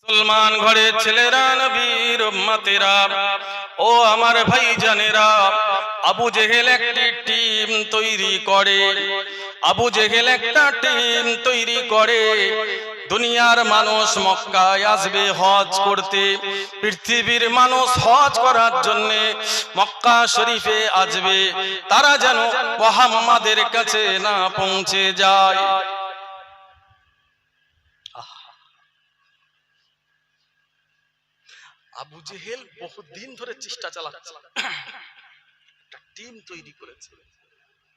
মুসলমান ঘরের ছেলেরা, নবীর উম্মতেরা, ও আমার ভাইজানেরা, আবু জেহেল একটি টিম তৈরি করে। আবু জেহেল একটা টিম তৈরি করে। দুনিয়ার মানুষ মক্কায় আসবে হজ করতে, পৃথিবীর মানুষ হজ করার জন্য মক্কা শরীফে আসবে, তারা যেন মুহাম্মাদের কাছে না পৌঁছে যায়। আবু জেহেল বহুদিন ধরে চেষ্টা চালাচ্ছে, একটা টিম তৈরি করেছে,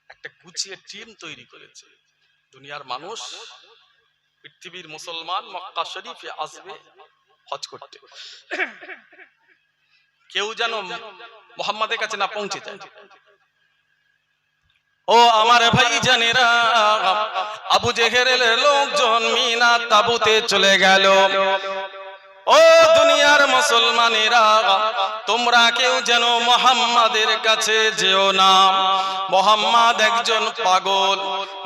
একটা গুছিয়ে টিম তৈরি করেছে। দুনিয়ার মানুষ, পৃথিবীর মুসলমান মক্কা শরীফে আসবে হজ করতে, কেউ যেন মুহাম্মাদের কাছে না পৌঁছে যায়। ও আমার ভাইজানেরা, আবু জেহেলের লোকজন মিনা তাবুতে চলে গেল। ও দুনিয়ার মুসলমানেরা, তোমরা কেউ যেন মুহাম্মাদের কাছে যেও না। মুহাম্মাদ একজন পাগল।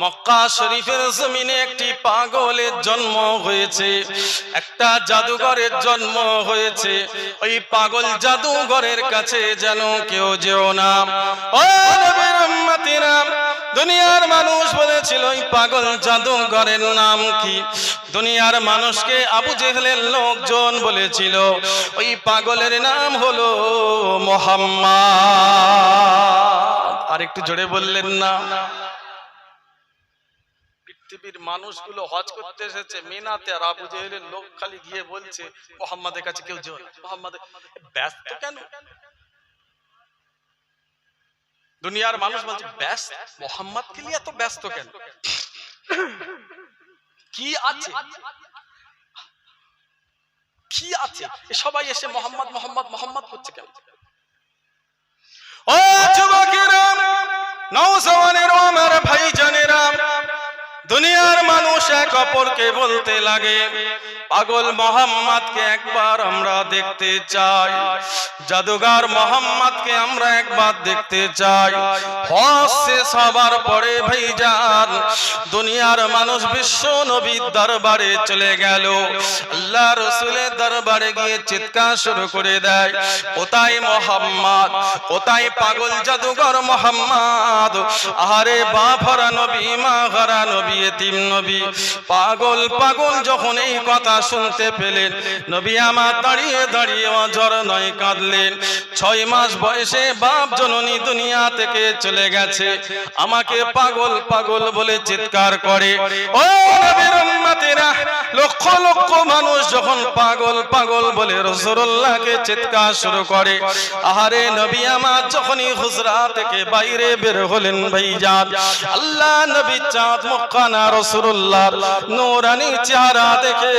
মক্কা শরীফের জমিনে একটি পাগলের জন্ম হয়েছে, একটা জাদুঘরের জন্ম হয়েছে। ওই পাগল জাদুঘরের কাছে যেন কেউ যেও না। ও নবীর উম্মতিরা, দুনিয়ার মানুষ বলেছিল ওই পাগল জাদুঘরের নাম কি? দুনিয়ার মানুষকে আবু জেহেলের লোকজন বলেছিল ওই পাগলের নাম হলো মুহাম্মদ। আর একটু জোরে বললেন না? পৃথিবীর মানুষগুলো হজ করতে এসেছে মিনাতে, আর আবু জেহেলের লোক খালি গিয়ে বলছে মুহাম্মাদের কাছে কেউ যেও না। মুহাম্মাদ ব্যস্ত কেন? দুনিয়ার মানুষ বলছে ব্যস্ত, মুহাম্মাদকে নিয়ে এত ব্যস্ত কেন? কি আছে? কি আছে? সবাই এসে মোহাম্মদ মোহাম্মদ মোহাম্মদ করছে কেন? ও যুবকেরা, নওজওয়ানেরা, আমার ভাইজানেরা, দুনিয়ার মানুষ এক অপরকে বলতে লাগে পাগল মোহাম্মদকে একবার আমরা দেখতে চাই, জাদুঘর মোহাম্মদকে আমরা একবার দেখতে চাই। হজ শেষ হবার পরে ভাইজান, দুনিয়ার মানুষ বিশ্ব নবীর দরবারে চলে গেল। আল্লাহ রাসূলের দরবারে গিয়ে চিৎকার শুরু করে দেয়, কোথায় মোহাম্মদ? কোথায় পাগল জাদুঘর মোহাম্মদ? আরে বাপরা নবী, মা ঘরা নবী, এতিম নবী। পাগল পাগল যখন এই কথা শুনতে পেলেন, নবী আমার দাঁড়িয়ে দাঁড়িয়ে অঝর নয় কাঁদলেন। 6 মাস বয়সে বাপ জননী দুনিয়া থেকে চলে গেছে, আমাকে পাগল পাগল বলে চিৎকার করে। ও নবীর উম্মতেরা, লক্ষ লক্ষ মানুষ যখন পাগল পাগল বলে রাসূলুল্লাহকে চিৎকার শুরু করে, আহারে নবী আমার যখনই হুজরা থেকে বাইরে বের হলেন ভাইজান, আল্লাহ নবী চাঁদ মুখখানা রাসূলুল্লাহর নূরানি চেহারা দেখে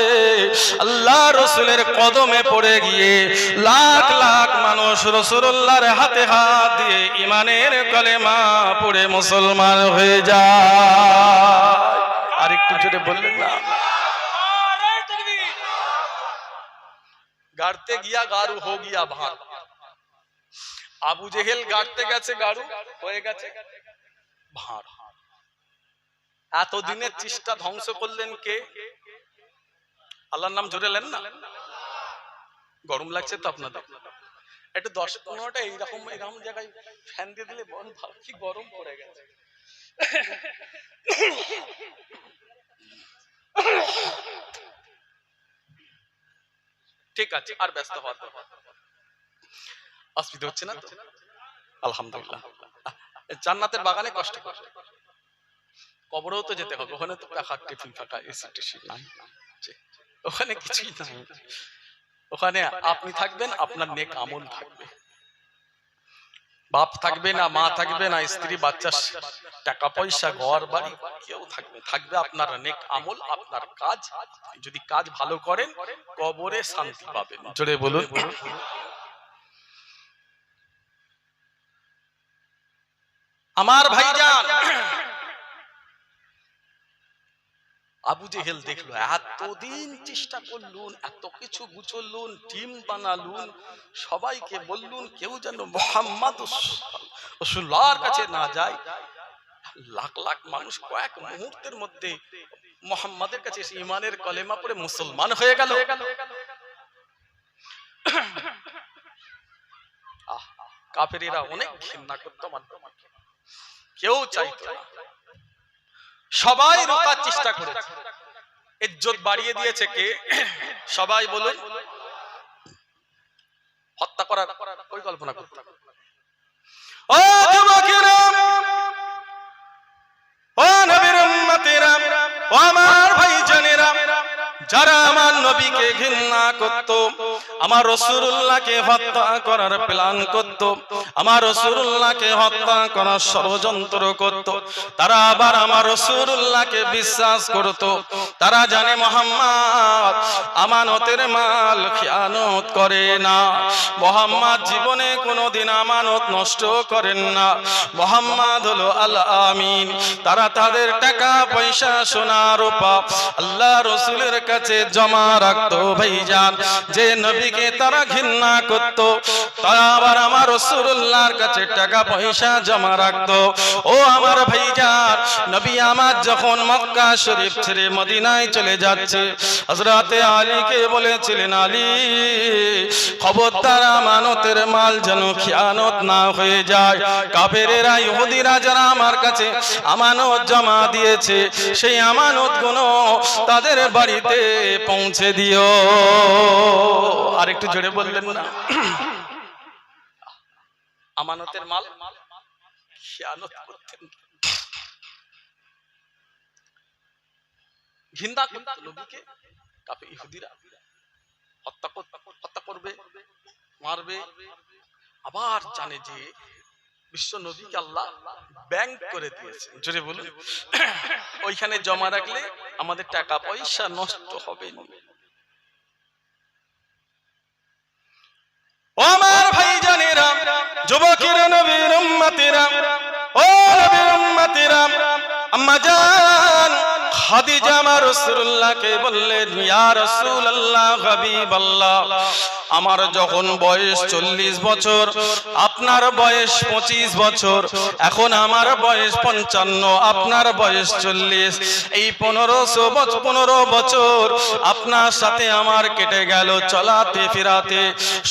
আল্লাহ রাসূলের কদমে পড়ে গিয়ে লাখ লাখ মানুষ রাসূলুল্লাহর হাতে হাত দিয়ে ঈমানের কলেমা পড়ে মুসলমান হয়ে যায়। আর একটু জোরে বললেন না? গাড়তে গিয়া গারু হো গিয়া ভাত। আবু জেহেল গাড়তে গেছে, গারু হয়ে গেছে ভাঁড়। এতদিনের চেষ্টা ধ্বংস করলেন কে? আল্লাহর নাম জোরে নেন না? গরম লাগছে তো আপনাদের? একটু 10-15টা এইরকম এরকম জায়গায় ফ্যান দিয়ে দিলে বল, ভালো কি গরম পড়ে গেছে। ঠিক আছে, আর ব্যস্ত হওয়ার অসুবিধা হচ্ছে না তো? আলহামদুলিল্লাহ। জান্নাতের বাগানে কষ্ট করে, কবরেও তো যেতে হবে, ওখানে তো টাকা টিফিন ফাঁকা, এসি টেসি নাই, ওখানে কিছুই নাই। ওখানে আপনি থাকবেন, আপনার নেক আমল থাকবে। বাপ থাকবে না, মা থাকবে না, স্ত্রী বাচ্চা, টাকা পয়সা, ঘর বাড়ি কেউ থাকবে, থাকবে আপনার নেক আমল, আপনার কাজ। যদি কাজ ভালো করেন কবরে শান্তি পাবেন। জোরে বলুন। আমার ভাইজান, আবু জেহেল দেখলো এতদিন চেষ্টা করলুন, এত কিছু গুছলুন, টিম বানালুন, সবাইকে বললুন কেউ যেন মুহাম্মদ রাসূলুল্লাহর কাছে না যায়। লাখ লাখ মানুষ কয়েক মুহূর্তের মধ্যে মুহাম্মাদের কাছে ঈমানের কলেমা পড়ে মুসলমান হয়ে গেল। কাফেরেরা অনেক ঘৃণা করত, কেউ চাইতো না, সবাই রোকার চেষ্টা করেছে। ইজ্জত বাড়িয়ে দিয়েছে কে? সবাই বলুন। হত্যা করার পরিকল্পনা করতে। ও যুবকেরা, ও নবীর উম্মতেরা, ও আমার ভাইজানেরা, যারা আমার নবীকে ঘৃণা করত, আমার রাসূলুল্লাহকে হত্যা করার প্ল্যান করত, আমার রাসূলুল্লাহকে হত্যা করার ষড়যন্ত্র করত, তারা আবার আমার রাসূলুল্লাহকে বিশ্বাস করত। তারা জানে মুহাম্মদ আমানতের মাল খিয়ানত করে না, মুহাম্মদ জীবনে কোনোদিন আমানত নষ্ট করেন না, মুহাম্মদ হলো আল আমিন। তারা তাদের টাকা পয়সা সোনা রূপা আল্লাহ রাসূলের কাছে জমা রাখতো। ভাইজান, যে নবীকে তারা ঘৃণা করত, তারা আবার আমার রাসূলুল্লাহর কাছে টাকা পয়সা জমা রাখতো। ও আমার ভাইজান, নবী আমার যখন মক্কা শরীফ ছেড়ে মদিনায় চলে যাচ্ছে, হযরতে আলীকে বলেছিলেন, আলী খবরদার আমানতের মাল যেন খিয়ানত না হয়ে যায়। কাফেরেরা ইহুদিরা যারা আমার কাছে আমানত জমা দিয়েছে, সেই আমানতগুলো তাদের বাড়িতে পৌঁছে দিও। আর একটু জোরে বললেন না? আমানতের মাল খিয়ানত করতেন, ঘৃণা করত নবীকে। কাফের ইহুদিরা হত্যা করবে, মারবে। আবার জানে যে বিশ্ব নবীকে আল্লাহ ব্যাংক করে দিয়েছে, জোরে বলুন, ওইখানে জমা রাখলে আমাদের টাকা পয়সা নষ্ট হবে না। ও আমার ভাইজানেরা, যুবকেরা, নবীর উম্মতেরা, ও নবীর উম্মতেরা, আম্মা জান খাদিজা আমার রাসূলুল্লাহকে বললেন, ইয়া রাসূলুল্লাহ, হাবিবাল্লাহ, আমার যখন বয়স 40 বছর, আপনার বয়স 25 বছর, এখন আমার বয়স 55, আপনার বয়স 40, এই 15 বছর আপনার সাথে আমার কেটে গেল চলাতে ফিরাতে,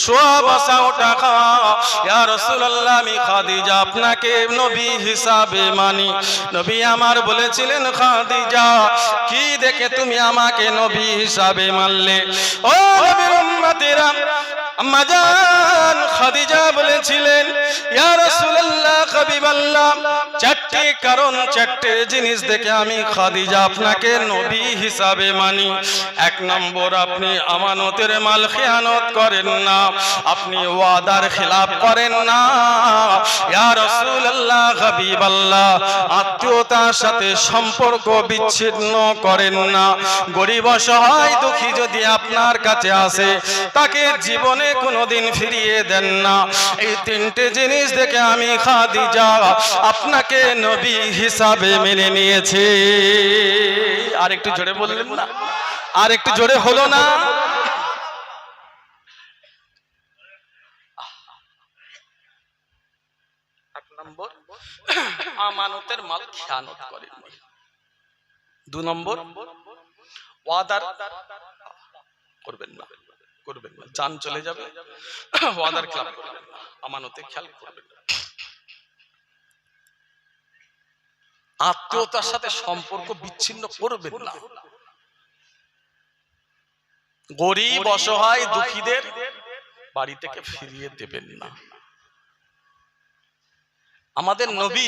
শোয়া বসা ওঠা খাওয়া। ইয়া রাসূলুল্লাহ, আমি খাদিজা আপনাকে নবী হিসাবে মানি। নবী আমার বলেছিলেন, খাদিজা, কি দেখে তুমি আমাকে নবী হিসাবে মানলে? ও নবীর উম্মতেরা, আম্মা জান খাদিজা বলেছিলেন, ইয়া রাসূলুল্লাহ, হাবিবাল্লাহ, চারটি কারণ, চারটি জিনিস দেখে আমি খাদিজা আপনাকে নবী হিসাবে মানি। এক নম্বর, আপনি আমানতের মাল খেয়ানত করেন না, আপনি ওয়াদার খিলাফ করেন না। ইয়া রাসূলুল্লাহ, হাবিবাল্লাহ, আত্মীয়তার সাথে সম্পর্ক বিচ্ছিন্ন করেন না। গরিব অসহায় দুঃখী যদি আপনার কাছে আসে, তাকে জীবনে কোনোদিন ফিরিয়ে দেন না। এই তিনটে জিনিস দেখে আমি খাদিজা আপনাকে নবী হিসাবে মেনে নিয়েছি। আর একটু জোরে বললেন না? আর একটু জোরে হলো না? এক নম্বর, আমানতের মাল খেয়ানত করেন। 2 নম্বর, ওয়াদার করবেন না, জান চলে যাবে, ওয়াদার খেলাফ করবেন না, আমানতে খেয়াল করবেন না। আত্মীয়তার সাথে সম্পর্ক বিচ্ছিন্ন করবেন না। গরিব অসহায় দুঃখীদের বাড়ি থেকে ফিরিয়ে দেবেন না। আমাদের নবী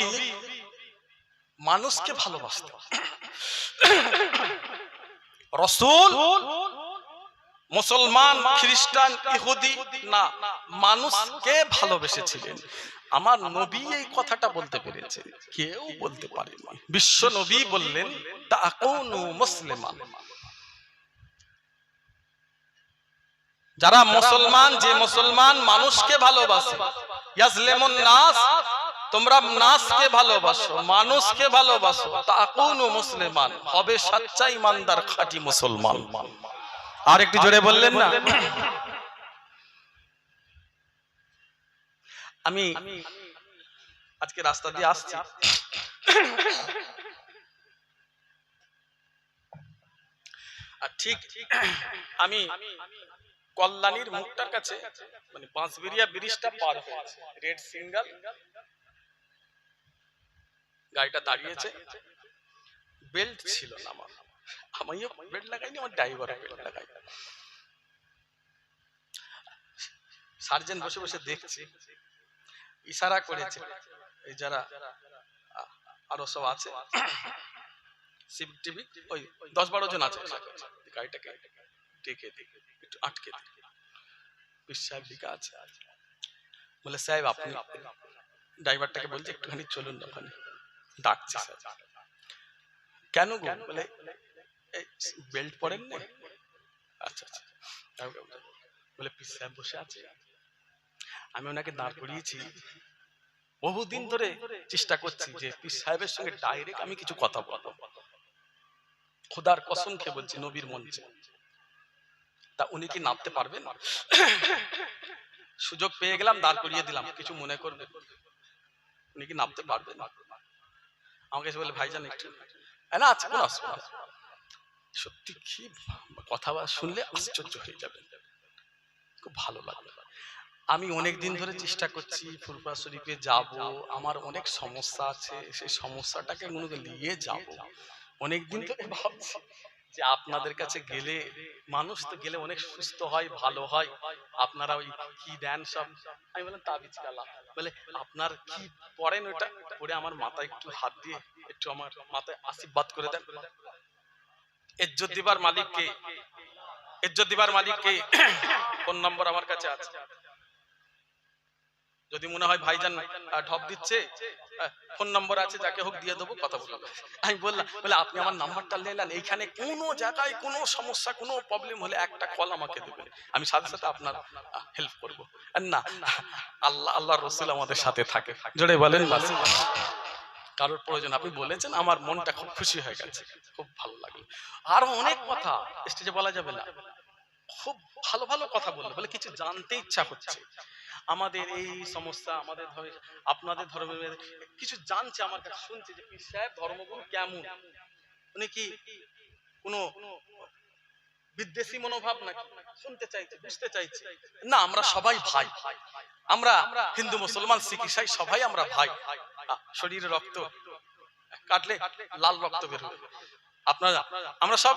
মানুষকে ভালোবাসতেন। রাসূল মুসলমান, খ্রিস্টান, ইহুদি না, মানুষকে ভালোবেসেছিলেন। আমার নবী এই কথাটা বলতে পেরেছে, কেউ বলতে পারেনি। বিশ্ব নবী বললেন, তাকুনু মুসলিমান। যারা মুসলমান, যে মুসলমান মানুষকে ভালোবাসে, ইয়াজলিমুন নাস, তোমরা নাসকে ভালোবাসো, মানুষকে ভালোবাসো, তাকুনু মুসলিমান, হবে সচ্চা ইমানদার, খাঁটি মুসলমান। আর একটু জোরে বললেন না? আমি আজকে রাস্তা দিয়ে আসছি, আর ঠিক আমি কল্যাণীর মুখটার কাছে মানে বাঁশবেরিয়া ব্রিজটা পার হয়েছে, রেড সিঙ্গেল গাড়িটা দাঁড়িয়েছে, বেল্ট ছিল না আমার, আমিও বেল্ট লাগাইনি, আমার ড্রাইভার বেল্ট লাগাই। সার্জেন্ট বসে বসে দেখছে, ইশারা করেছে এই যারা আরো সব আছে সিভিক টিভিক ওই 10-12 জন আছে, গাড়িটাকে ডেকে দেখে একটু আটকে দিই। পীর সাহেব লিখা আছে, বলে সাহেব আপনি, ড্রাইভারটাকে বলছে একটুখানি চলুন না ওখানে, ডাকছে স্যার। কেন গো? বলে বেল্ট পরেন না। আচ্ছা আচ্ছা। বলে পীর সাহেব বসে আছে, আমি ওনাকে দাঁড় করিয়েছি, বহুদিন ধরে চেষ্টা করছি যে পীর সাহেবের সঙ্গে ডাইরেক্ট আমি কিছু কথা বলবো, খোদার কসম খেয়ে বলছি নবীর মঞ্চে, তা উনি কি নামতে পারবেন? সুযোগ পেয়ে গেলাম, দাঁড় করিয়ে দিলাম, কিছু মনে করবেন, উনি কি নামতে পারবেন? আমাকে এসে বলে ভাইজান একটু না, আচ্ছা কোন আসবে, সত্যি কি কথা শুনলে আশ্চর্য হয়ে যাবে, খুব ভালো লাগলো। আমি অনেক দিন ধরে চেষ্টা করছি ফুরফুরা শরীফে যাব, আমার অনেক সমস্যা আছে, সেই সমস্যাটাকে নিয়ে যাব, অনেক দিন ধরে ভাবছি যে আপনাদের কাছে গেলে, মানুষ তো গেলে অনেক সুস্থ হয়, ভালো হয়, আপনারা ওই কি দেন সব, আমি বললাম তাবিজ কালা, বলে আপনার কি পড়েন ওটা পরে আমার মাথায় একটু হাত দিয়ে একটু আমার মাথায় আশীর্বাদ করে দেন। ইজ্জত দিবার মালিক কে? ইজ্জত দিবার মালিক কে? ফোন নম্বর আমার কাছে আছে, যদি মনে হয় ভাইজান ঢপ দিচ্ছে, ফোন নম্বর আছে, যাকে হোক দিয়ে দেবো, কথা বলবো। আমি বললাম, বলে আপনি আমার নাম্বারটা নিলেন, এইখানে কোনো জায়গায় কোনো সমস্যা কোনো প্রবলেম হলে একটা কল আমাকে দেবেন, আমি সাথে সাথে আপনার হেল্প করবো। না, আল্লাহ আল্লাহর রাসূল আমাদের সাথে থাকে, জোরে বলেন না। কারোর প্রয়োজন আপনি বলেছেন, আমার মনটা খুব খুশি হয়ে গেছে, খুব ভালো লাগলো। আরো অনেক কথা স্টেজে বলা যাবে না, খুব ভালো ভালো কথা বললো, বলে কিছু জানতে ইচ্ছা হচ্ছে, আমাদের এই সমস্যা, আমাদের আপনাদের ধর্মের কিছু জানছে, আমার কাছে শুনছে যে পীর সাহেব ধর্মগুরু কেমন, উনি কি কোনো বিদ্বেষী মনোভাব নাকি, শুনতে চাইছে, বুঝতে চাইছে। না, আমরা সবাই ভাই, আমরা হিন্দু মুসলমান শিখ ইসাই সবাই আমরা ভাই, শরীরে রক্ত কাটলে লাল রক্ত বের হবে, আপনারা আমরা সব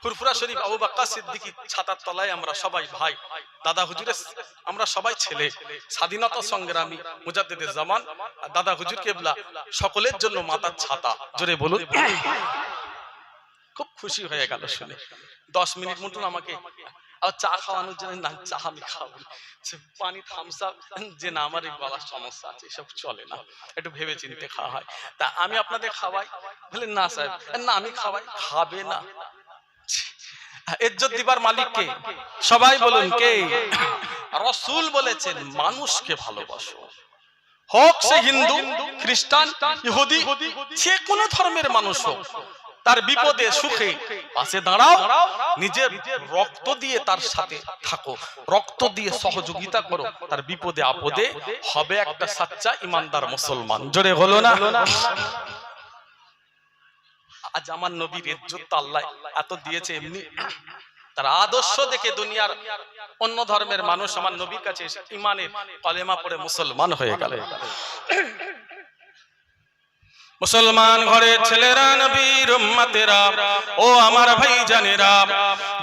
ফুরফুরা শরীফ আবু বকর সিদ্দিকী ছাতার তলায় আমরা সবাই ভাই, দাদা হুজুরের আমরা সবাই ছেলে, স্বাধীনতা সংগ্রামী মুজাদ্দিদে জামান দাদা হুজুর কেবলা সকলের জন্য মাথার ছাতা, জোরে বলুন। খুব খুশি হয়ে গেল শুনে। 10 মিনিট মতন আমাকে আর চা খাওয়ানোর জন্য, না চা আমি খাবো, পানি থামস আপ, যে না আমার এই গলার সমস্যা আছে, এসব চলে না, একটু ভেবে চিন্তে খাওয়া হয়, তা আমি আপনাদের খাওয়াই। বললেন না সাহেব, না আমি খাওয়াই। খাবে না? ইজ্জত দিবার মালিক কে? সবাই বলুন কে? রাসূল বলেছেন মানুষকে ভালোবাসো, হোক সে হিন্দু, খ্রিস্টান, ইহুদি, যে কোনো ধর্মের মানুষ হোক, তার বিপদে সুখে পাশে দাঁড়াও, নিজের রক্ত দিয়ে তার সাথে থাকো, রক্ত দিয়ে সহযোগিতা করো, তার বিপদে আপদে হবে একটা সাচ্চা ইমানদার মুসলমান, জোরে হলো না? আজ আমার নবীর ইজ্জত আল্লাহ এত দিয়েছে, এমনি তার আদর্শ দেখে দুনিয়ার অন্য ধর্মের মানুষ আমার নবীর কাছে এসে ইমানের কলেমা পড়ে মুসলমান হয়ে গেল। মুসলমান ঘরের ছেলেরা, নবীর উম্মতেরা, ও আমার ভাইজানেরা,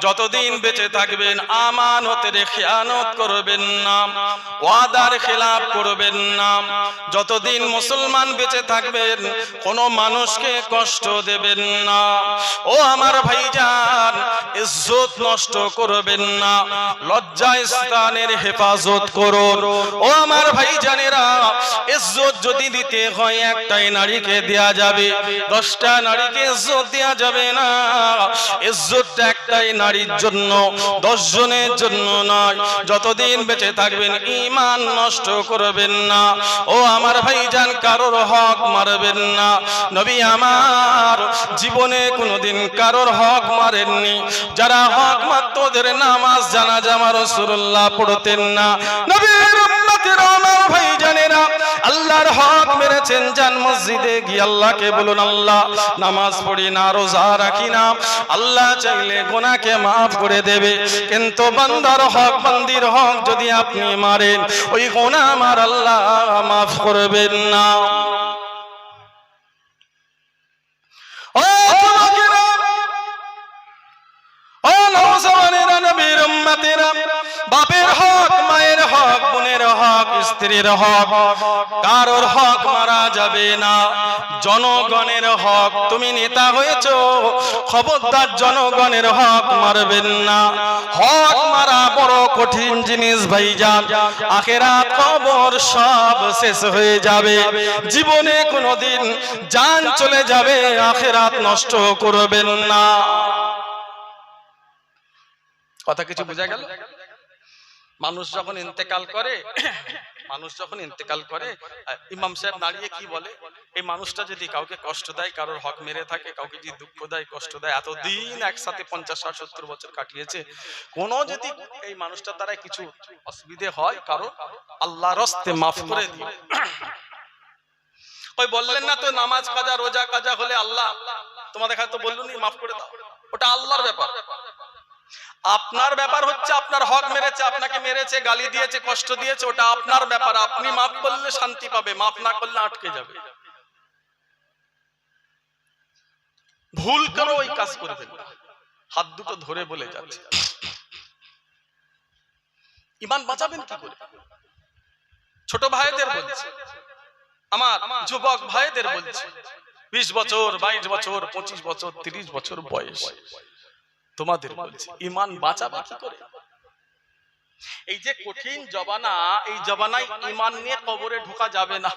যতদিন বেঁচে থাকবেন আমানতের খেয়ানত করবেন না, ওয়াদার খেলাফ করবেন না। যতদিন মুসলমান বেঁচে থাকবেন কোনো মানুষকে কষ্ট দেবেন না। ও আমার ভাইজান, ইজ্জত নষ্ট করবেন না, লজ্জা স্থানের হেফাজত করুন। ও আমার ভাইজানেরা, ইজ্জত যদি দিতে হয় একটাই নারীকে দেয়া যাবে, 10টা নারীকে ইজ্জত দেয়া যাবে না। ইজ্জতটা একটাই নারীর জন্য, 10 জনের জন্য নয়। যতদিন বেঁচে থাকবেন ঈমান নষ্ট করবেন না। ও আমার ভাইজান, কারোর হক মারবেন না। নবী আমার জীবনে কোনোদিন কারোর হক মারেননি। যারা হক মারত ওদের নামাজ জানাজা রাসূলুল্লাহ পড়তেন না। নবীর উম্মতেরা, আমার ভাইজানেরা, আল্লাহর হক মেরেছেন, যান মসজিদে গিয়ে আল্লাহকে বলুন, আল্লাহ নামাজ পড়ি না, রোজা রাখি না, আল্লাহ চাইলে গুনাহকে মাফ করে দেবে, কিন্তু বান্দার হক, বান্দির হক যদি আপনি মারেন, ওই গুনাহ আমার আল্লাহ মাফ করবেন না। ও যুবকেরা, ও নওজওয়ানেরা, নবীর উম্মতেরা, বাপের হক, মায়ের হক, বোনের হক, স্ত্রীর হক, কারোর হক মারা যাবে না। জনগণের হক, তুমি নেতা হয়েছো, খবরদার জনগণের হক মারবেন না। হক মারা বড় কঠিন জিনিস ভাইজান। আখিরাত কবর সব শেষ হয়ে যাবে, জীবনে কোনোদিন জান চলে যাবে, আখিরাত নষ্ট করবেন না। কথা কিছু বোঝা গেল? মানুষ যখন ইন্তেকাল করে, ইমাম সাহেব দাঁড়িয়ে কি বলে, এই মানুষটা যদি কাউকে কষ্ট দেয়, কারোর হক মেরে থাকে, কাউকে যদি দুঃখ দেয়, কষ্ট দেয়, এতদিন একসাথে 50, 60, 70 বছর কাটিয়েছে, কোন যদি এই মানুষটার দ্বারা কিছু অসুবিধে হয়, কারো আল্লাহর রাস্তে মাফ করে দিও। ওই বললেন না তো, নামাজ কাজা, রোজা কাজা হলে আল্লাহ তোমাদের কাছে তো বললুনি মাফ করে দাও, ওটা আল্লাহর ব্যাপার। আপনার ব্যাপার হচ্ছে, আপনার হক মেরেছে, আপনাকে মেরেছে, গালি দিয়েছে, কষ্ট দিয়েছে, ওটা আপনার ব্যাপার। আপনি মাফ করলে শান্তি পাবে, মাফ না করলে আটকে যাবে। ভুল করো ওই কাজ করবেন না। হাত দুটো ধরে বলে যাচ্ছে, ঈমান বাঁচাবেন কি করে? ছোট ভাইদের বলছি, আমার যুবক ভাইদের বলছি, 20 বছর, 22 বছর, 25 বছর, 30 বছর বয়স, তোমাদের বলছি, ঈমান বাঁচাবে কি করে? এই যে কঠিন জবানা, এই জবানায় ঈমান নিয়ে কবরে ঢোকা যাবে না।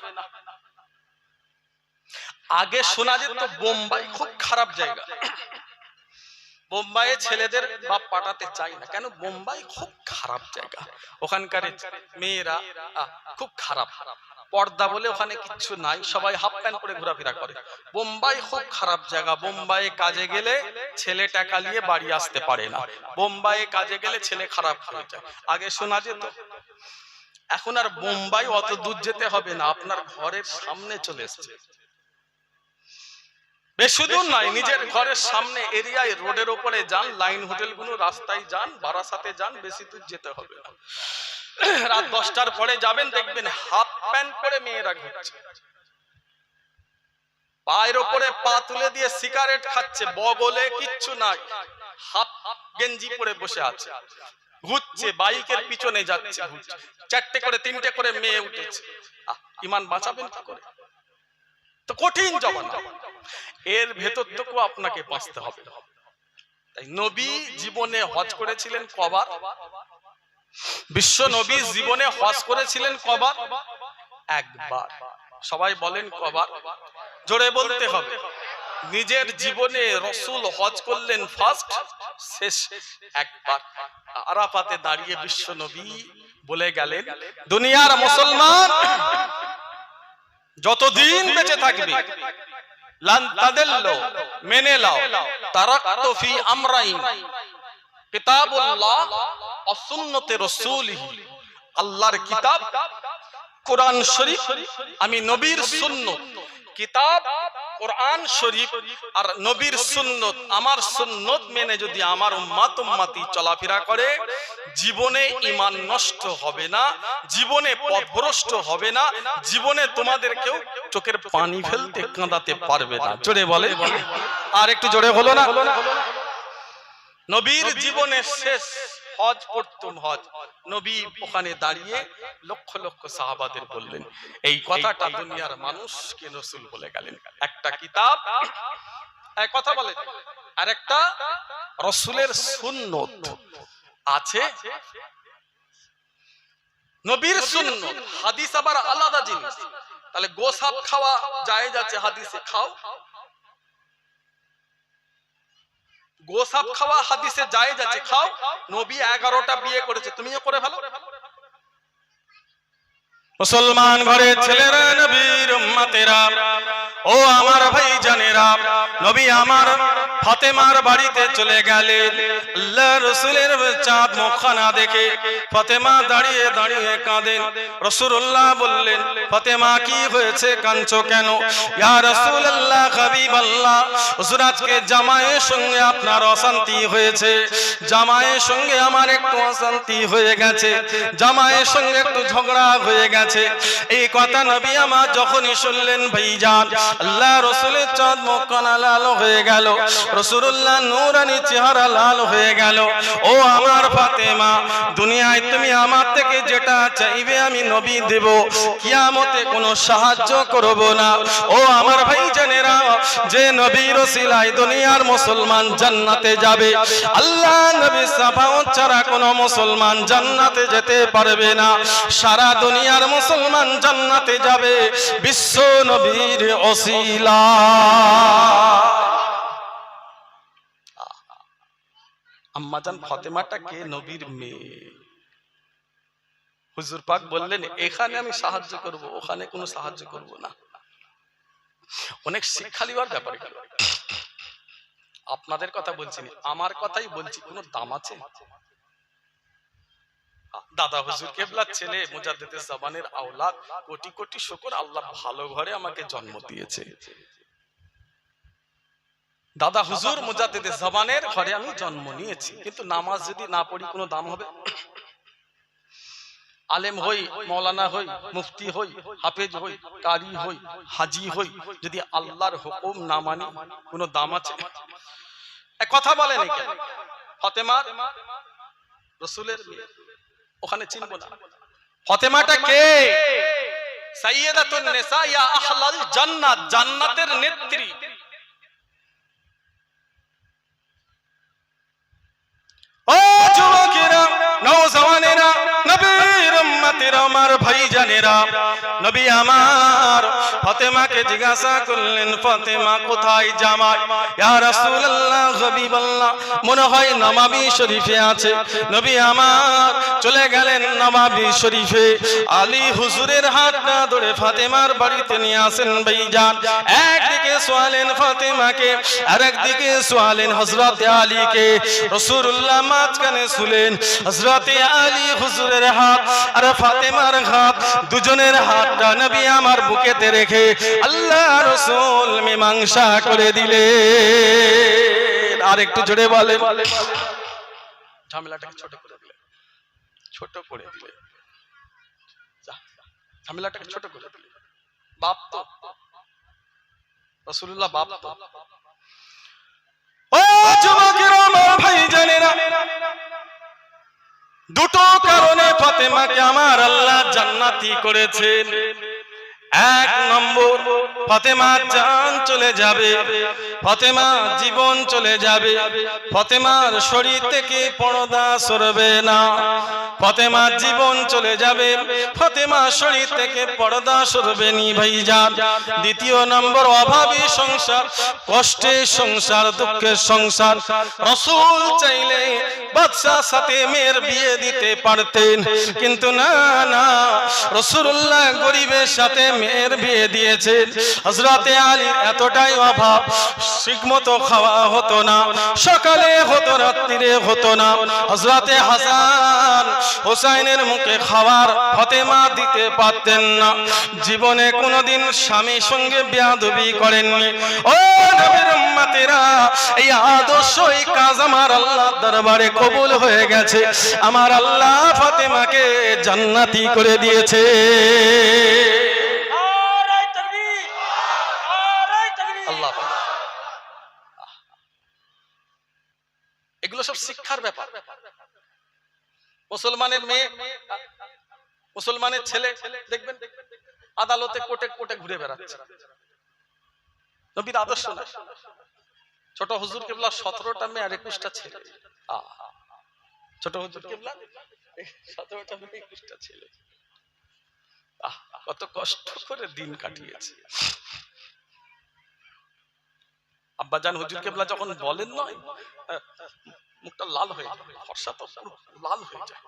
আগে শোনা যেত বোম্বাই খুব খারাপ জায়গা, বোম্বাইয়ে ছেলেদের বাপ পাঠাতে চাই না, কেন? বোম্বাই খুব খারাপ জায়গা, ওখানকার মেয়েরা খুব খারাপ, পর্দা বলে ওখানে কিচ্ছু নাই, সবাই হাফ প্যান্ট পরে ঘোরাফেরা করে। বোম্বাই খুব খারাপ জায়গা। বোম্বাইয়ে কাজে গেলে ছেলে টাকা নিয়ে বাড়ি আসতে পারে না, বোম্বাইয়ে কাজে গেলে ছেলে খারাপ হয়ে যায়। আগে শোনা যেত, এখন আর বোম্বাই অত দূর যেতে হবে না, আপনার ঘরের সামনে চলে এসেছে। বেশি দূর নাই, নিজের ঘরের সামনে এরিয়ায়, রোডের উপরে যান, লাইন হোটেলগুলো রাস্তায় যান, বারাসাতে যান, বেশি দূর যেতে হবে না। রাত 10টার পরে যাবেন, দেখবেন হাফ প্যান্ট পরে মেয়েরা ঘুরছে, পায়ের উপরে পা তুলে দিয়ে সিগারেট খাচ্ছে, বগলে কিচ্ছু নাই, হাফ গেঞ্জি পরে বসে আছে, ঘুরছে, বাইকের পিছনে যাচ্ছে, ঘুরছে, 4টে করে 3টে করে মেয়ে উঠেছে। ঈমান বাঁচাবেন কি করে? তো কঠিন জবানা, এর ভেতর থেকে আপনাকে বাঁচতে হবে। তাই নবী জীবনে হজ করেছিলেন কবার? বিশ্ব নবী জীবনে হজ করেছিলেন কবার? একবার। সবাই বলেন কবার? জোরে বলতে হবে। নিজের জীবনে রাসূল হজ করলেন ফার্স্ট, শেষ একবার। আরাফাতে দাঁড়িয়ে বিশ্ব নবী বলে গেলেন, দুনিয়ার মুসলমান যতদিন বেঁচে থাকবে, লান তাদিল্লু, মেনে নাও, তারাকতু ফি আমরাইন, কিতাবুল্লাহ ওয়া সুন্নতে রাসূলিহি, আল্লাহর কিতাব কোরআন শরীফ, আমি নবীর সুন্নত। কিতাব কোরআন শরীফ আর নবীর সুন্নত, আমার সুন্নত মেনে যদি আমার উম্মতি চলাফেরা করে, জীবনে ঈমান নষ্ট হবে না, জীবনে পথভ্রষ্ট হবে না, জীবনে তোমাদের কেউ চোখের পানি ফেলতে কাঁদাতে পারবে না। জোরে বলে, আর একটু জোরে হলো না? নবীর জীবনে শেষ হজ করতুম হজ, নবী ওখানে দাঁড়িয়ে লক্ষ লক্ষ সাহাবাদের বললেন এই কথাটা, দুনিয়ার মানুষকে রাসূল বলে গেলেন। একটা কিতাব, এক কথা বলে, আর একটা রাসূলের সুন্নত আছে। নবীর সুন্নত, হাদিস আবার আলাদা জিনিস। তাহলে গোশত খাওয়া জায়েজ আছে, হাদিসে খাও। গোশত খাওয়া হাদিসে জায়েজ আছে, খাও। নবী 11টা বিয়ে করেছে, তুমিও করে ফেলো। মুসলমান ঘরের ছেলেরা, নবীর উম্মতেরা, ও আমার ভাই জানেরা, নবী আমার ফাতেমার বাড়িতে চলে গেলেন। আল্লাহ রাসূলের চাঁদ মুখখানা দেখে ফাতেমা দাঁড়িয়ে দাঁড়িয়ে কাঁদেন। রাসূলুল্লাহ বললেন, ফাতেমা কি হয়েছে, কাঁদছো কেন? ইয়া রাসূলুল্লাহ, হাবিবাল্লাহ, হুজুর আজকে জামাইয়ের সঙ্গে আপনার অশান্তি হয়েছে, জামাইয়ের সঙ্গে আমার একটু অশান্তি হয়ে গেছে, জামাইয়ের সঙ্গে একটু ঝগড়া হয়ে গেছে। এই কথা নবী আমার যখনই শুনলেন ভাইজান, আল্লাহ রাসূলের চাঁদ মুখখানা লাল হয়ে গেল, রাসূলুল্লাহ নূরানি চেহারা লাল হয়ে গেল। ও আমার ফাতেমা, দুনিয়ায় তুমি আমার থেকে যেটা চাইবে আমি নবী দেব, কিয়ামতে কোনো সাহায্য করব না। ও আমার ভাইজানেরা, যে নবীর ওসিলায় দুনিয়ার মুসলমান জান্নাতে যাবে, আল্লাহ নবী সাফাওয়াত ছাড়া কোনো মুসলমান জান্নাতে যেতে পারবে না। সারা দুনিয়ার মুসলমান জান্নাতে যাবে বিশ্ব নবীর ওসিলা। আম্মাজান ফাতেমাটা কে? নবীর মেয়ে। হুজুর পাক বললেন, এখানে আমি সাহায্য করব, ওখানে কোনো সাহায্য করব না। অনেক শিক্ষা লিবার ব্যাপার গেল। আপনাদের কথা বলছি না, আমার কথাই বলছি। কোনো দাম আছে? দাদা হুজুর কেবলার ছেলে, মুজাদ্দিদে জামানের আওলাদ, কোটি কোটি শুকর, আল্লাহ ভালো ঘরে আমাকে জন্ম দিয়েছে। দাদা হুজুর মুজাদ্দিদে জামানের ঘরে আমি জন্ম নিয়েছি, কিন্তু নামাজ যদি না পড়ি কোনো দাম হবে? আলেম হই, মৌলানা হই, মুফতি হই, হাফেজ হই, কারি হই, হাজি হই, যদি আল্লাহর হুকুম না মানি কোনো দাম আছে? কথা বলেন কেন? ফাতেমা রাসূলের মেয়ে, ওখানে চিনব না। ফাতেমাটা কে? সাইয়্যিদাতুন নিসা ইয়া আহলাল জান্নাত, জান্নাতের নেত্রী। ও যুবকেরা, নওজওয়ানেরা, নবীর উম্মতেরা, আমার ভাইজানেরা, নবী আমার ফাতেমাকে জিজ্ঞাসা করলেন, ফাতেমা কোথায় জামাই? ইয়া রাসূলুল্লাহ, হাবিবাল্লাহ, মনে হয় নবাবী শরীফে আছে। নবী আমার চলে গেলেন নবাবী শরীফে। আলী হুজুরের হাতটা ধরে ফাতেমার বাড়িতে নিয়ে আসেন ভাইজান। একদিকে সোয়ালেন ফাতেমাকে, আর একদিকে সোয়ালেন হযরত আলীকে। রাসূলুল্লাহ মাঝখানে শুলেন। হযরত আলী হুজুরের হাত আর ফাতেমার হাত, দুজনের হাতটা নবী আমার বুকেতে রেখে আল্লাহ রাসূল মীমাংসা করে দিলেন। আর একটু জোরে বলে, ঝামেলাটাকে ছোট করে দিলেন, ছোট করে দিলেন, ঝামেলাটাকে ছোট করে দিলেন। বাপ তো রাসূলুল্লাহ, বাপ তো। ও যুবকেরা, আমার ভাইজানেরা, দুটো কারণে ফাতেমাকে আমার আল্লাহ জান্নাতি করেছেন। এক নম্বর, ফাতেমার জান চলে যাবে, ফাতেমা জীবন চলে যাবে, ফাতেমার শরীর থেকে পর্দা সরবে না। ফাতেমার জীবন চলে যাবে, ফাতেমার শরীর থেকে পর্দা সরবে নি ভাইজান। দ্বিতীয় নম্বর, অভাবী সংসার, কষ্টের সংসার, দুঃখের সংসার। রাসূল চাইলে বাদশার সাথে মেয়ের বিয়ে দিতে পারতেন, কিন্তু না না, রাসূলুল্লাহ গরিবের সাথে মেয়ের বিয়ে দিয়েছেন। হযরত আলীর এতটাই অভাব, ঠিকমতো খাওয়া হতো না, সকালে হতো রাত্রিরে হতো না। হযরত হাসান হোসাইনের মুখে খাবার ফাতেমা দিতে পারতেন না। জীবনে কোনোদিন স্বামীর সঙ্গে বেয়াদবি করেননি। ও নবীর উম্মতেরা, এই আদর্শ, এই কাজ আমার আল্লাহর দরবারে কবুল হয়ে গেছে। আমার আল্লাহ ফাতেমাকে জান্নাতি করে দিয়েছে। আল্লাহ, এগুলো সব শিক্ষার ব্যাপার। মুসলমানের মেয়ে, মুসলমানের ছেলে দেখবেন আদালতে কোর্টে কোর্টে ঘুরে বেড়াচ্ছে। নবীর আদর্শ না। ছোট হুজুর কেবলা 17টা মেয়ে আর 21টা ছেলে। ছোট হুজুর কেবলা 17টা মেয়ে 21টা ছেলে। কত কষ্ট করে দিন কাটিয়েছে। আব্বাজান হুজুর কেবলা যখন বলেন নয়, মুখটা লাল হয়ে যায়, ফর্সা তো লাল হয়ে যায়।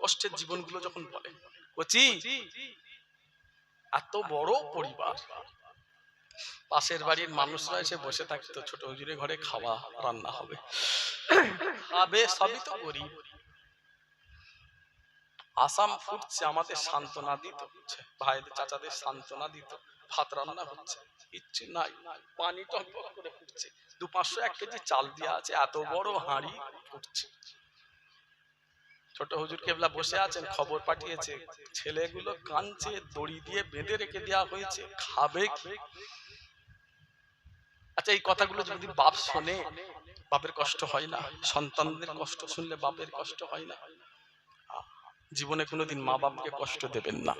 কষ্টের জীবনগুলো যখন বলে, কচি এত বড় পরিবার, পাশের বাড়ির মানুষরা এসে বসে থাকতো, ছোট হুজুরের ঘরে খাওয়া রান্না হবে, খাবে, সবই তো গরিব। আসাম ফুটছে, আমাদের সান্ত্বনা দিত, ভাইদের চাচাদের সান্ত্বনা দিত, ভাত রান্না হচ্ছে, কিচ্ছু নাই, পানি টকবক করে ফুটছে, 200-500 1 কেজি চাল দিয়া আছে, এত বড় হাঁড়ি ফুটছে। ছোট হুজুর কেবলা বসে আছেন, খবর পাঠিয়েছে ছেলেগুলো কাঁদছে, দড়ি দিয়ে বেঁধে রেখে দেওয়া হয়েছে, খাবে কি? আচ্ছা, এই কথাগুলো যদি বাপ শোনে, বাপের কষ্ট হয় না? সন্তানদের কষ্ট শুনলে বাপের কষ্ট হয় না? জীবনে কোনোদিন মা বাপকে কষ্ট দেবেন না।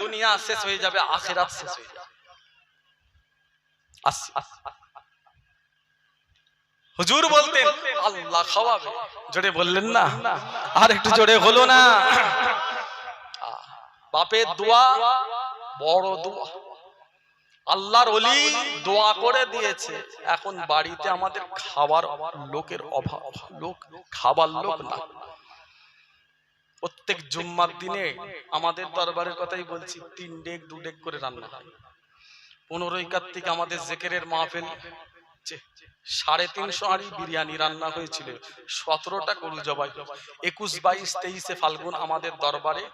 দুনিয়া শেষ হয়ে যাবে, আখিরাত শেষ হয়ে যাবে। হুজুর বলতেন আল্লাহ খাওয়াবে, জোরে বললেন না? আর একটু জোরে হলো না? বাপের দোয়া বড় দোয়া, আল্লাহর ওলি দোয়া করে দিয়েছে। এখন বাড়িতে আমাদের খাবার লোকের অভাব, লোক খাবার লোক না। প্রত্যেক জুম্মার দিনে আমাদের দরবারের কথাই বলছি, 3 ডেক 2 ডেক করে রান্না হয়। 15ই কার্তিক আমাদের জিকিরের মাহফিল, 350 হাঁড়ি বিরিয়ানি রান্না হয়েছিল, 17টা গরু জবাই, 21, 22, 23 ফাল্গুন আমাদের দরবারে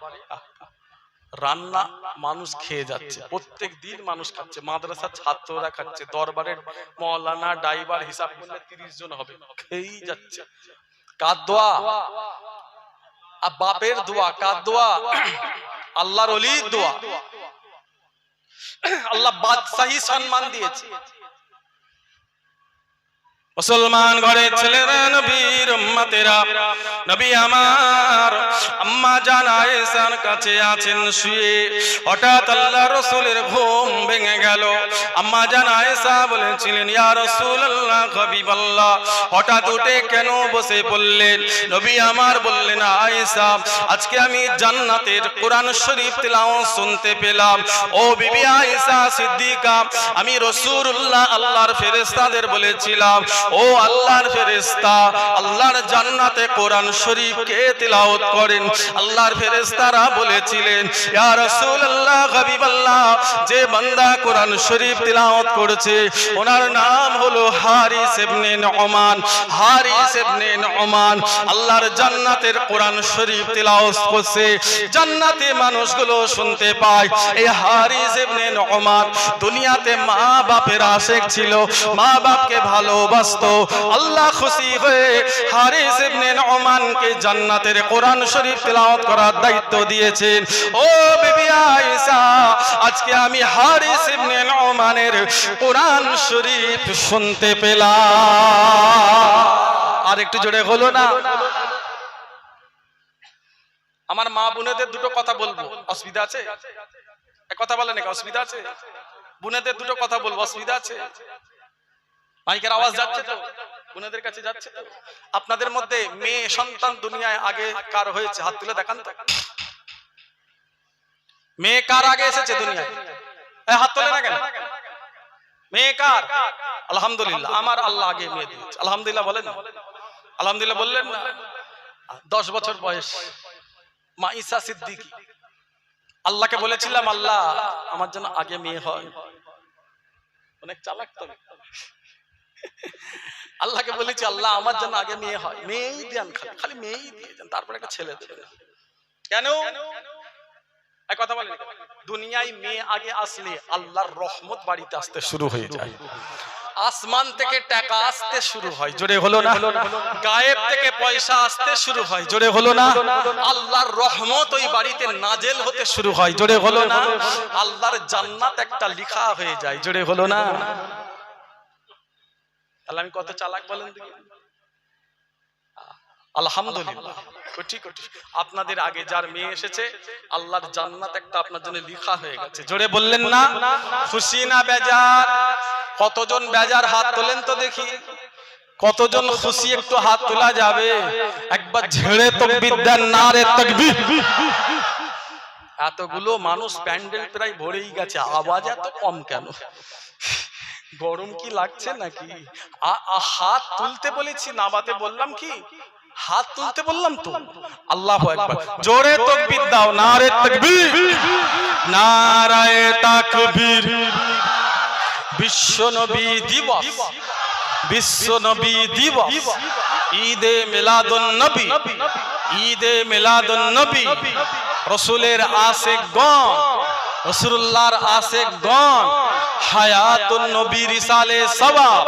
রান্না মানুষ খেয়ে যাচ্ছে, প্রত্যেক দিন মানুষ খাচ্ছে, মাদ্রাসার ছাত্ররা খাচ্ছে, দরবারের মওলানা ড্রাইভার হিসাব করলে 30 জন হবে, খেয়েই যাচ্ছে। কার দোয়া? আর বাপের দোয়া। কার দোয়া? আল্লাহর ওলির দোয়া। আল্লাহ বাদশাহী সম্মান দিয়েছে। মুসলমান ঘরের ছেলেরা, নবীর উম্মতেরা, নবী আমার আম্মা জান আয়েশার কাছে আছেন শুয়ে, হঠাৎ আল্লাহ রাসূলের ঘুম ভেঙে গেল। আম্মা জান আয়েশা বলেছিলেন, ইয়া রাসূলুল্লাহ, হাবিবাল্লাহ, হঠাৎ উঠে কেন বসে পড়লেন? নবী আমার বললেন, আয়েশা, আজকে আমি জান্নাতের কোরআন শরীফ তেলাওয়াত শুনতে পেলাম। ও বিবি আয়েশা সিদ্দিকা, আমি রাসূলুল্লাহ আল্লাহর ফেরেশতাদের বলেছিলাম, ও আল্লাহর ফেরেশতা, আল্লাহর জান্নাতে কোরআন শরীফ কে তেলাওয়াত করেন? আল্লাহর ফেরেশতারা বলেছিলেন, ইয়া রাসূলুল্লাহ, হাবিবাল্লাহ, যে বান্দা কোরআন শরীফ তেলাওয়াত করেছে ওনার নাম হলো হারিস ইবনে নুমান। হারিস ইবনে নুমান আল্লাহর জান্নাতের কোরআন শরীফ তেলাওয়াত করছে, জান্নাতে মানুষগুলো শুনতে পায়। এই হারিস ইবনে নুমান দুনিয়াতে মা বাপের আশিক ছিল, মা বাপকে ভালোবাসত। আল্লাহ খুশি হয়ে হারিস ইবনে নুমানকে জান্নাতের কোরআন শরীফ তেলাওয়াত করার দায়িত্ব দিয়েছেন। ও বিবি আয়েশা, আজকে আমি হারিস ইবনে নুমানের কোরআন শরীফ শুনতে পেলাম। আর একটু জোরে হলো না? আমার মা বোনেদের দুটো কথা বলবো, অসুবিধা আছে? এক কথা বলেন, অসুবিধা আছে? বোনেদের দুটো কথা বলবো, অসুবিধা আছে? মাইকের আওয়াজ যাচ্ছে তো? বোনেদের কাছে যাচ্ছে তো? আপনাদের মধ্যে মেয়ে সন্তান দুনিয়ায় আগে কার হয়েছে? হাত তুলে দেখান তো। মেয়ে কার আগে এসেছে দুনিয়ায়? হাত তোলে না কেন? মেয়ে কার? আলহামদুলিল্লাহ, আমার আল্লাহ আগে মেয়ে দিয়েছে। আলহামদুলিল্লাহ বলেন, আলহামদুলিল্লাহ বললেন না? 10 বছর বয়স মা ঈসা সিদ্দিকী আল্লাহকে বলেছিলাম, আল্লাহ আমার জন্য আগে মেয়ে হয়। অনেক চালাক তো। আল্লাহকে বলেছি, আল্লাহ আমার জন্য আগে মেয়ে হয়, মেয়েই দেন, খালি মেয়েই দিয়ে দেন, তারপর একটা ছেলে দেবেন। কেন? এক কথা বলেন, দুনিয়ায় মেয়ে আগে আসলে আল্লাহর রহমত বাড়িতে আসতে শুরু হয়ে যায়, আসমান থেকে টাকা আসতে শুরু হয়, জোরে হলো না? গায়েব থেকে পয়সা আসতে শুরু হয়, জোরে হলো না? আল্লাহর রহমত ওই বাড়িতে নাজেল হতে শুরু হয়, জোরে হলো না? আল্লাহর জান্নাত একটা লিখা হয়ে যায়, জোরে হলো না? তাহলে আমি কত চালাক বলেন দেখি? আলহামদুলিল্লাহ, কোটি কোটি আপনাদের আগে যার মেয়ে এসেছে, আল্লাহর জান্নাত একটা আপনার জন্য লিখা হয়ে গেছে। জোরে বললেন না? খুশি না বেজার? কতজন বেজার হাত তোলেন তো দেখি। কতজন খুশি একটু হাত তোলা যাবে? একবার ঝেড়ে তাকবীর দেন, নারে তাকবীর। এতগুলো মানুষ, প্যান্ডেল প্রায় ভরেই গেছে, আওয়াজ এত কম কেন? গরম কি লাগছে নাকি? হাত তুলতে বলেছি, নামাতে বললাম কি? হাত তুলতে বললাম তো। আল্লাহু আকবার, জোরে তাকবীর দাও, নারে তাকবীর, নারায়ে তাকবীর। বিশ্ব নবী দিবস, বিশ্ব নবী দিবস, ঈদে মিলাদুন নবী, ঈদে মিলাদুন নবী। রসুলের আশিকগণ, রসুল্লাহর আশিকগণ হায়াতুন নবীর ইসালে সওয়াব,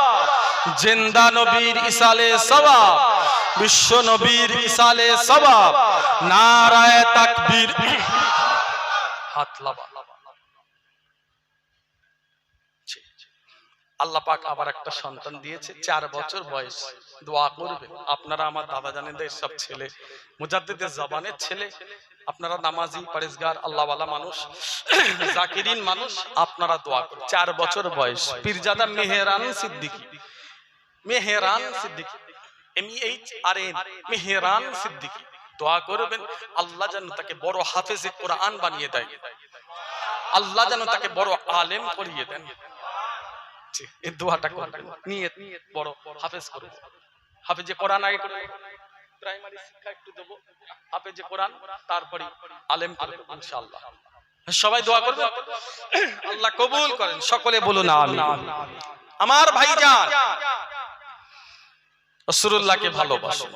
জিন্দা নবীর ইসালে সওয়াব, বিশ্ব নবীর ইসালে সওয়াব। নারায়ে তাকবীর। হাত লাবা। আল্লাহ পাক আবার একটা সন্তান দিয়েছে, 4 বছর বয়স। দোয়া করবেন আপনারা, আমার দাদা জানেদের সব ছেলে, মুজাদ্দিদের জবানের ছেলে, আপনারা নামাজি পরেজগার আল্লাহওয়ালা মানুষ, জাকিরিন মানুষ, আপনারা দোয়া করুন। 4 বছর বয়স, পীরজাদা মেহেরান সিদ্দিকী, মেহেরান সিদ্দিকী, MEHRAN, মেহেরান সিদ্দিকী। দোয়া করবেন আল্লাহ যেন তাকে বড় হাফেজে কোরআন বানিয়ে দেয়, আল্লাহ যেন তাকে বড় আলেম করিয়ে দেন। এই দোয়াটা করবেন, নিয়ত বড় হাফেজ করব, হাফেজে কোরআন আগে করব, প্রাইমারি শিক্ষা একটু দেব, হাফেজে কোরআন, তারপরে আলেম করব ইনশাআল্লাহ। সবাই দোয়া করবেন, আল্লাহ কবুল করেন, সকলে বলুন আমিন। আমার ভাইজান, রাসূলুল্লাহকে ভালোবাসুন,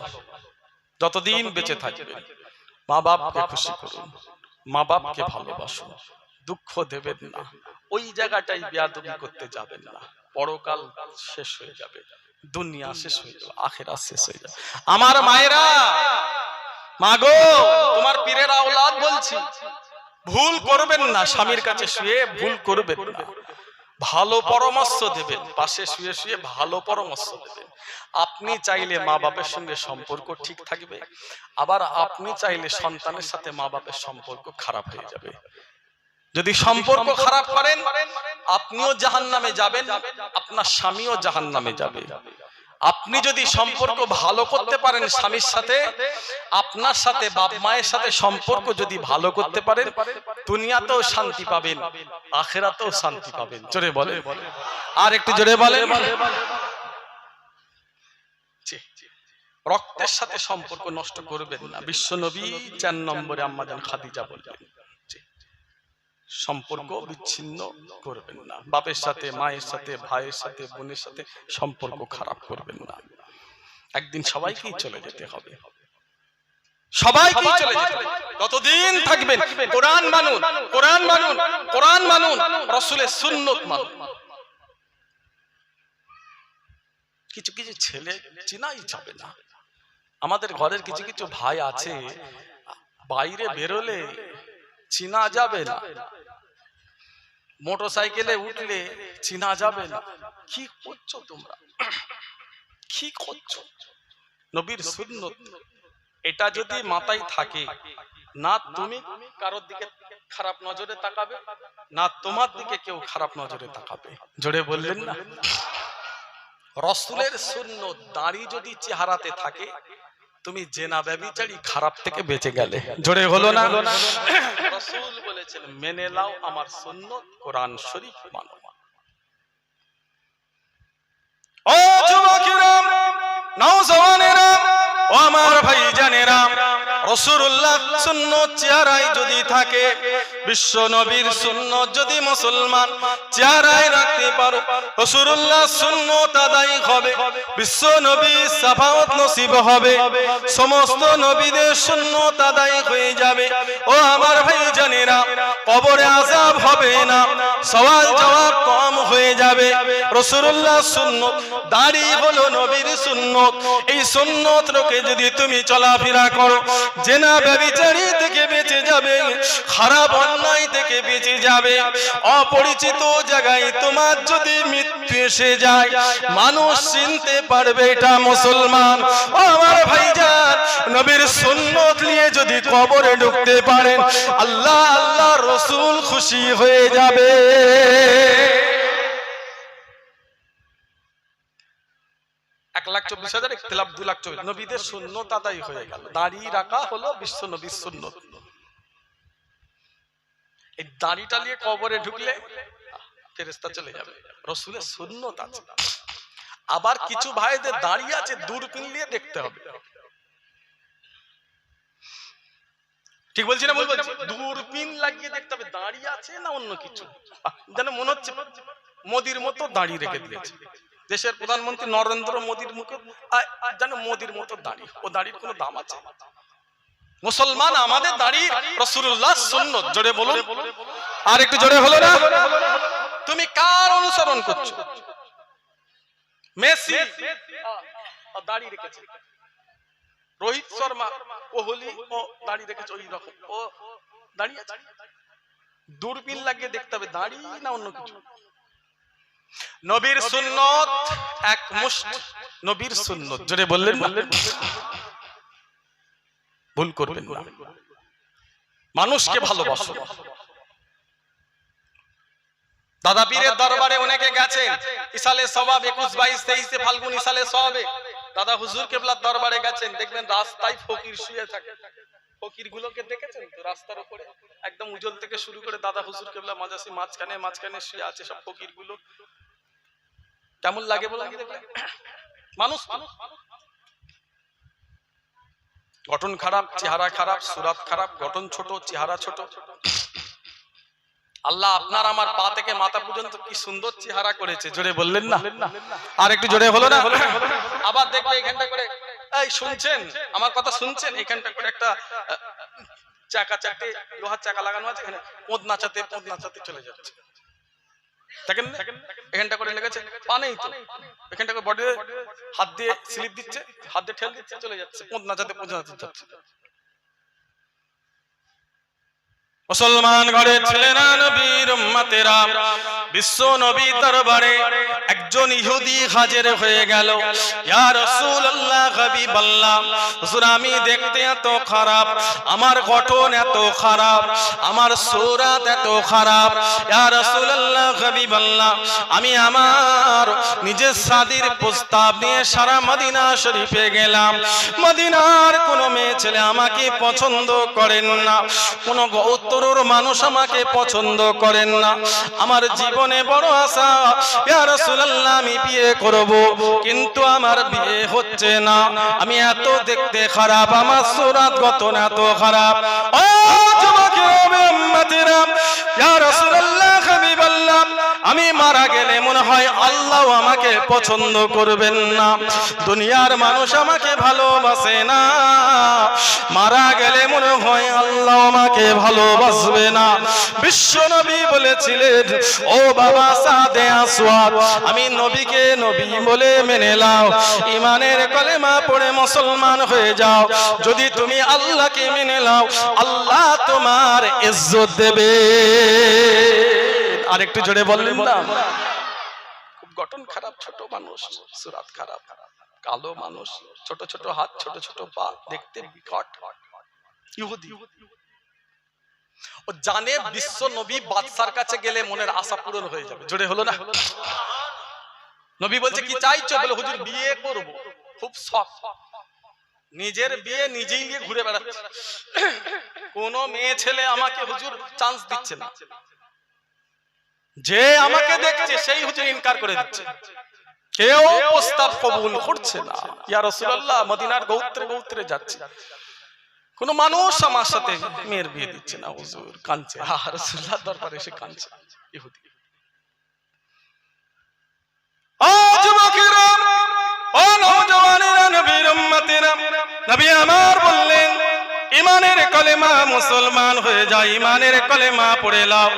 যতদিন বেঁচে থাকবেন মা বাপকে খুশি করুন, মা বাপকে ভালোবাসুন, দুঃখ দেবেন না, ওই জায়গাটাই বেয়াদবি করতে যাবেন না। পরকাল শেষ হয়ে যাবে, দুনিয়া শেষ হয়ে যাবে, আখিরাত শেষ হয়ে যাবে। আমার মায়েরা, মাগো, তোমার পীরের আওলাদ বলছি, ভুল করবেন না, স্বামীর কাছে শুয়ে ভুল করবেন না, ভালো পরামর্শ দেবেন, পাশে শুয়ে শুয়ে ভালো পরামর্শ দেবেন। আপনি চাইলে মা বাপের সঙ্গে সম্পর্ক ঠিক থাকবে, আবার আপনি চাইলে সন্তানের সাথে মা বাপের সম্পর্ক খারাপ হয়ে যাবে। যদি সম্পর্ক খারাপ করেন, আপনিও জাহান্নামে যাবেন, আপনার স্বামীও জাহান্নামে যাবে। আপনি যদি সম্পর্ক ভালো করতে পারেন স্বামীর সাথে, আপনার সাথে বাপ মায়ের সাথে সম্পর্ক যদি ভালো করতে পারেন, দুনিয়াতেও শান্তি পাবেন, আখিরাতেও শান্তি পাবেন। জোরে বলে, আর একটু জোরে বলেন। রক্তের সাথে সম্পর্ক নষ্ট করবেন না। বিশ্ব নবী 4 নম্বরে আম্মা জান খাদিজা বললেন, সম্পর্ক বিচ্ছিন্ন করবেন না, বাপের সাথে, মায়ের সাথে, ভাইয়ের সাথে, বোনের সাথে সম্পর্ক খারাপ করবেন না। একদিন সবাইকেই চলে যেতে হবে, সবাইকেই চলে যেতে হবে। ততদিন থাকবেন কোরআন মানুন, কোরআন মানুন, কোরআন মানুন, রাসূলের সুন্নাত মানুন। কিছু কিছু ছেলে চিনাই যাবে না। আমাদের ঘরের কিছু কিছু ভাই আছে, বাইরে বেরোলে চিনা যাবে না, মোটরসাইকেলে উঠলে চিনা যাবে না। কি করছো তোমরা, কি করছো? নবীর সুন্নত এটা যদি মাথায় থাকে, না তুমি কারোর দিকে খারাপ নজরে তাকাবে, না তোমার দিকে কেউ খারাপ নজরে তাকাবে। জোরে বললেন না? রাসূলের সুন্নত দাড়ি যদি চেহারাতে থাকে, তুমি জেনা ব্যভিচারী খারাপ থেকে বেঁচে গেলে। জোরে হলো না? রাসূল বলেছেন, মেনে নাও আমার সুন্নত, কোরআন শরীফ মানো। ও যুবকেরা, নওজওয়ানেরা, ও আমার ভাইজানেরা, রাসূলুল্লাহ সুন্নত চেহারায় যদি থাকে, বিশ্ব নবীর সুন্নত যদি মুসলমান চেহারায় রাখতে পারো, রাসূলুল্লাহ সুন্নত আদায় হবে, বিশ্ব নবীর শাফাআত নসিব হবে, সমস্ত নবীদের সুন্নত আদায় হয়ে যাবে। ও আমার ভাইজানেরা, কবরে আযাব হবে না, সওয়াল জবাব কম হয়ে যাবে। রাসূলুল্লাহ সুন্নত, দাড়ি হলো নবীর সুন্নত। এই সুন্নত রেখে যদি তুমি চলাফেরা করো, জেনা ব্যভিচারী থেকে বেঁচে যাবে, খারাপ অন্যায় থেকে বেঁচে যাবে। অপরিচিত জায়গায় তোমার যদি মৃত্যু এসে যায়, মানুষ চিনতে পারবে এটা মুসলমান। ও আমার ভাইজান, নবীর সুন্নত নিয়ে যদি কবরে ঢুকতে পারেন, আল্লাহ আল্লাহ রাসূল খুশি হয়ে যাবে। 1,24,000 ইখতিলাফ 2,24,000 নবীদের সুন্নত আদায় হয়ে গেল। দাড়ি রাখা হলো বিশ্ব নবীর সুন্নত। এই দাড়িটা নিয়ে কবরে ঢুকলে ফেরেশতা চলে যাবে। রাসূলের সুন্নত আছে। আবার কিছু ভাইদের দাড়ি আছে, দূরবীন নিয়ে দেখতে হবে। ঠিক বলছি না? দূরবীন লাগিয়ে দেখতে হবে দাড়ি আছে না অন্য কিছু, যেন মনে হচ্ছে মোদির মতো দাঁড়িয়ে রেখে দিয়েছে। দেশের প্রধানমন্ত্রী নরেন্দ্র মোদির মুখে যেন মোদির মতো দাঁড়িয়ে, ও দাঁড়ির কোনো দাম আছে? মুসলমান আমাদের দাঁড়ি রাসূলুল্লাহ সুন্নাত, জোরে বলুন, আর একটু জোরে হলো না? তুমি কার অনুসরণ করছো? মেসি দাঁড়িয়ে রেখেছে, রোহিত শর্মা, কোহলি ও দাঁড়িয়ে রেখেছে ওই রকম, ও দাঁড়িয়ে আছে। দূরবীন লাগিয়ে দেখতে হবে দাঁড়ি না অন্য কিছু। নবীর সুন্নত এক মুষ্টি, নবীর সুন্নত, জোরে বললেন, ভুল করবেন না। মানুষকে ভালোবাসো। দাদা পীরের দরবারে অনেকে গেছেন, ইসালে সওয়াব 21, 22, 23 ফাল্গুন ইসালে সওয়াবে দাদা হুজুর কেবলার দরবারে গেছেন, দেখবেন রাস্তায় ফকির শুয়ে থাকে। ফকির গুলোকে দেখেছেন তো? রাস্তার উপরে একদম উজল থেকে শুরু করে দাদা হুজুর কেবলা মাঝাসি মাঝখানে শুয়ে আছে সব ফকির গুলো। কেমন লাগে বলেন দেখলে? মানুষ গঠন খারাপ, চেহারা খারাপ, সুরাত খারাপ, গঠন ছোট, চেহারা ছোট। আল্লাহ আপনার আমার পা থেকে মাথা পর্যন্ত কি সুন্দর চেহারা করেছে, জোরে বললেন না? আর একটু জোরে হলো না? আবার দেখবে এখানটা করে, এই শুনছেন আমার কথা, শুনছেন? এখানটা করে একটা চারটে লোহার চাকা লাগানো আছে, এখানে পোঁদ নাচাতে চলে যাচ্ছে। দেখেন এখানটা করে লেগেছে, পা নেই তো, এখানটা করে বডি হাত দিয়ে স্লিপ দিচ্ছে, হাত দিয়ে ঠেল দিচ্ছে, চলে যাচ্ছে, পোঁদ নাচাতে যাচ্ছে। মুসলমান ঘরে ছিলেন নবীর উম্মতেরা, বিশ্ব নবী দরবারে একজন ইহুদি হাজির হয়ে গেল। ইয়া রাসূলুল্লাহ, হাবিবাল্লাহ, হুজুর আমি দেখতে এত খারাপ, আমার গঠন এত খারাপ, আমার সুরাত এত খারাপ। ইয়া রাসূলুল্লাহ, হাবিবাল্লাহ, আমি আমার নিজের শাদীর প্রস্তাব নিয়ে সারা মদিনা শরীফে গেলাম। মদিনার কোনো মেয়ে ছেলে আমাকে পছন্দ করেন না, কোনো উত্তরের মানুষ আমাকে পছন্দ করেন না। আমার জীবনে বড় আশা, ইয়া রাসূলুল্লাহ আমি বিয়ে করব, কিন্তু আমার বিয়ে হচ্ছে না। আমি এত দেখতে খারাপ, আমার সুরাত গঠন এত খারাপ। ও যুবকেরা, উম্মতেরা, ইয়া রাসূলুল্লাহ, হাবিবাল্লাহ, আমি মারা গেলে মনে হয় আল্লাহ আমাকে পছন্দ করবেন না, দুনিয়ার মানুষ আমাকে ভালোবাসে না, মারা গেলে মনে হয় আল্লাহ আমাকে ভালোবাসবে না। বিশ্ব নবী বলেছিলেন, ও বাবা সাদে আসওয়াদ, আমি নবীকে নবী বলে মেনে নাও, ঈমানের কলেমা পড়ে মুসলমান হয়ে যাও। যদি তুমি আল্লাহকে মেনে নাও, আল্লাহ তোমার ইজ্জত দেবে। আর একটু জোরে বললেন না? খুব গঠন খারাপ, ছোট মানুষ, সুরাত খারাপ, কালো মানুষ, ছোট ছোট হাত, ছোট ছোট পা, দেখতে বিকট ইহুদি। ও জানে বিশ্ব নবী বাদশার কাছে গেলে মনের আশা পূরণ হয়ে যাবে, জোরে হলো না? নবী বলছে কি চাইছো? বলে হুজুর বিয়ে করব, খুব শখ, নিজের বিয়ে নিজেই নিয়ে ঘুরে বেড়াচ্ছে, কোন মেয়ে ছেলে আমাকে হুজুর চান্স দিচ্ছে না, যে আমাকে দেখছে সেই হুজুর ইনকার করে দিচ্ছে, কেউ প্রস্তাব কবুল করছে না। ইয়া রাসূলুল্লাহ, মদিনার গৌত্রে যাচ্ছে, কোন মানুষ আমার সাথে মেয়ের বিয়ে দিচ্ছে না, হুজুর কাঁদছে। রাসূলুল্লাহ দরবারে এসে কাঁদছে ইহুদি। ও যুবকেরা, ও নওজওয়ানেরা, নবীর উম্মতেরা, নবী আমার বললেন, ঈমানের কলেমা মুসলমান হয়ে যায়, ঈমানের কলেমা পড়ে লাও।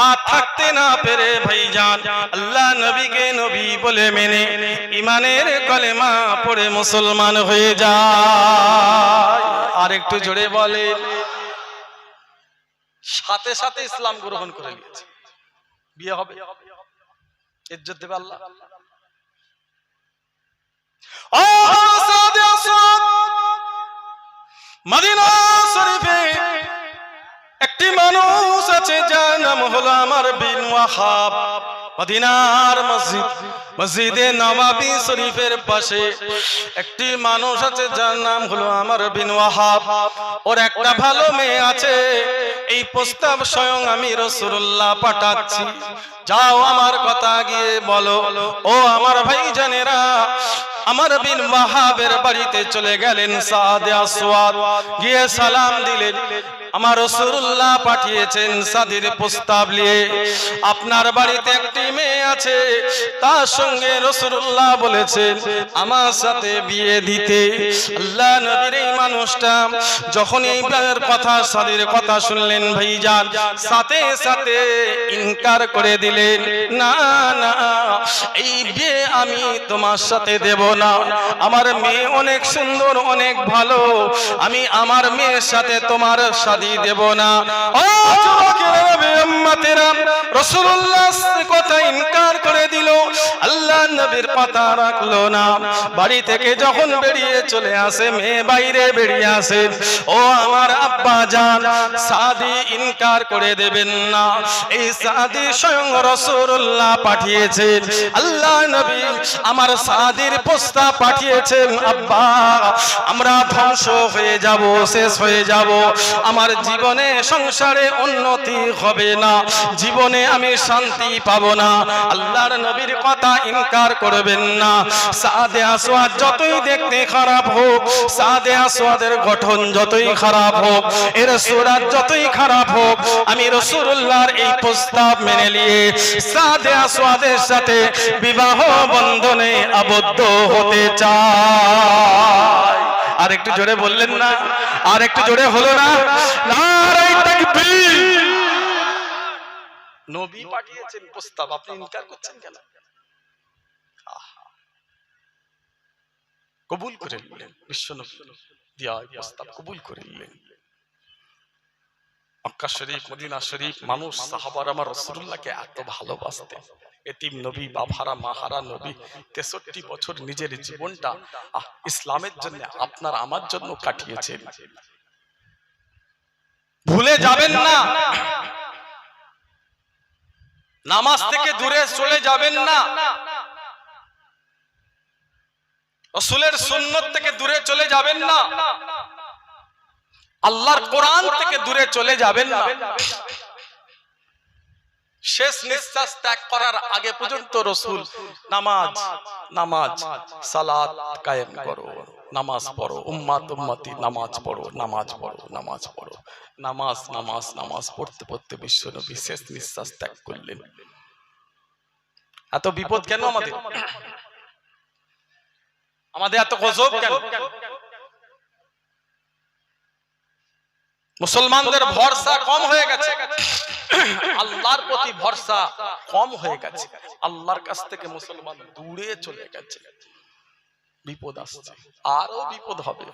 আর থাকতে না পেরে ভাইজান আল্লাহ নবীকে নবী বলে মেনে ঈমানের কলেমা পড়ে মুসলমান হয়ে যায়। আর একটু জোরে বলেন, সাথে সাথে ইসলাম গ্রহণ করে নিয়েছে, বিয়ে হবে, ইজ্জত দেবে আল্লাহ। মদিনা শরীফে একটি মানুষ আছে যার নাম হলো আমার বিন ওয়াহাব। মদিনার মসজিদে নববী শরীফের পাশে একটি মানুষ আছে যার নাম হলো আমার বিন ওয়াহাব। ওর একটা ভালো মেয়ে আছে, এই প্রস্তাব স্বয়ং আমি রাসূলুল্লাহ পাঠাচ্ছি, যাও আমার কথা গিয়ে বলো। ও আমার ভাইজানেরা, আমার বিন ওয়াহাবের বাড়িতে চলে গেলেন সাদে আসওয়াদ, গিয়ে সালাম দিলেন। আমার রাসূলুল্লাহ পাঠিয়েছেন সাদির প্রস্তাব নিয়ে, আপনার বাড়িতে একটি মেয়ে আছে, তার সঙ্গে রাসূলুল্লাহ বলেছেন আমার সাথে বিয়ে দিতে। আল্লাহ নবীর এই মানুষটা যখন এই বিয়ের কথা, সাদির কথা শুনলেন ভাইজান, সাথে সাথে ইনকার করে দিলেন, না না, এই বিয়ে আমি তোমার সাথে দেব না, আমার মেয়ে অনেক সুন্দর, অনেক ভালো, আমি আমার মেয়ের সাথে তোমার শাদী দেব না। ও যুবকেরা, উম্মতেরা, রাসূলুল্লাহ কথা ইনকার করে দিল, আল্লাহ নবীর কথা রাখলো না। বাড়ি থেকে যখন বেরিয়ে চলে আসে, মেয়ে বাইরে বেরিয়ে আসে, ও আমার আব্বা জান, শাদী ইনকার করে দেবেন না। এই শাদী স্বয়ং রাসূলুল্লাহ পাঠিয়েছেন, আল্লাহ নবী আমার শাদীর প্রস্তাব পাঠিয়েছেন। আব্বা, আমরা ধ্বংস হয়ে যাব, শেষ হয়ে যাব, আমার জীবনে সংসারে উন্নতি হবে না, জীবনে আমি শান্তি পাবো না, আল্লাহর নবীর কথা ইনকার করবেন না। সাদে আসওয়াদ যতই দেখতে খারাপ হোক, সাদে আসওয়াদের গঠন যতই খারাপ হোক, এর সুরাত যতই খারাপ হোক, আমি রাসূলুল্লাহর এই প্রস্তাব মেনে নিয়ে সাদে আসওয়াদের সাথে বিবাহ বন্ধনে আবদ্ধ হতে চাই। আর একটু জোরে বললেন না? আর একটু জোরে হলো না? নারে তাকবীর! নবী পাঠিয়েছেন প্রস্তাব, আপনি ইনকার করছেন কেন? কবুল করে নিলেন, বিশ্বনবী দেয়া প্রস্তাব কবুল করে নিলেন। মক্কা শরীফ, মদিনা শরীফ, মানুষ সাহাবারা আমার রাসূলুল্লাহকে এত ভালোবাসতেন। এতিম নবী, বাবাহারা মাহারা নবী 63 বছর নিজের জীবনটা ইসলামের জন্য, আপনার আমার জন্য কাটিয়েছেন। ভুলে যাবেন না, নামাজ থেকে দূরে চলে যাবেন না, রাসূলের সুন্নাত থেকে দূরে চলে যাবেন না, আল্লাহর কোরআন থেকে দূরে চলে যাবেন না। শেষ নিঃশ্বাস ত্যাগ করার আগে পর্যন্ত রাসূল নামাজ, নামাজ, সালাত কায়েম করো, নামাজ পড়ো, উম্মত উম্মতি নামাজ পড়ো, নামাজ পড়ো, নামাজ পড়ো, নামাজ, নামাজ, নামাজ পড়তে পড়তে বিশ্বনবী শেষ নিঃশ্বাস ত্যাগ করলেন। এত বিপদ কেন আমাদের? আমাদের এত গজব কেন? মুসলমানদের ভরসা কম হয়ে গেছে, আল্লাহর প্রতি ভরসা কম হয়ে গেছে, আল্লাহর কাছ থেকে মুসলমান দূরে চলে গেছে। বিপদ আসছে, আরো বিপদ হবে,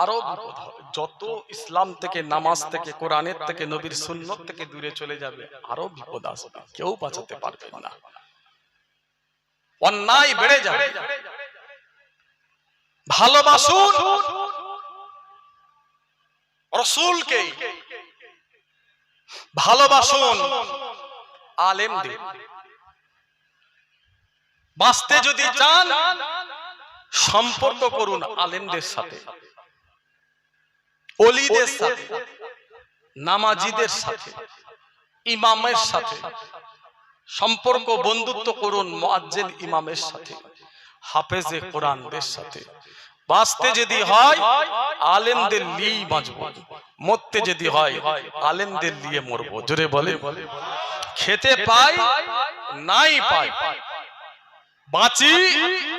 আরো বিপদ হবে। যত ইসলাম থেকে, নামাজ থেকে, কোরআনের থেকে, নবীর সুন্নাত থেকে দূরে চলে যাবে, আরো বিপদ আসবে, কেউ বাঁচাতে পারবে না। অন্যায় বেড়ে যাবে। ভালোবাসুন রাসূলকে, ভালোবাসুন আলেমদের। বাঁচতে যদি চান সম্পর্ক করুন আলেমদের সাথে, ওলিদের সাথে, নামাজিদের সাথে, ইমামের সাথে সম্পর্ক, বন্ধুত্ব করুন মুয়াজ্জিন ইমামের সাথে, হাফেজে কোরআনদের সাথে। বাঁচতে যদি হয় আলেমদের নিয়ে বাঁচব, মরতে যদি হয় আলেমদের নিয়ে মরবো। জোরে বলে, খেতে পাই নাই পাই, বাঁচি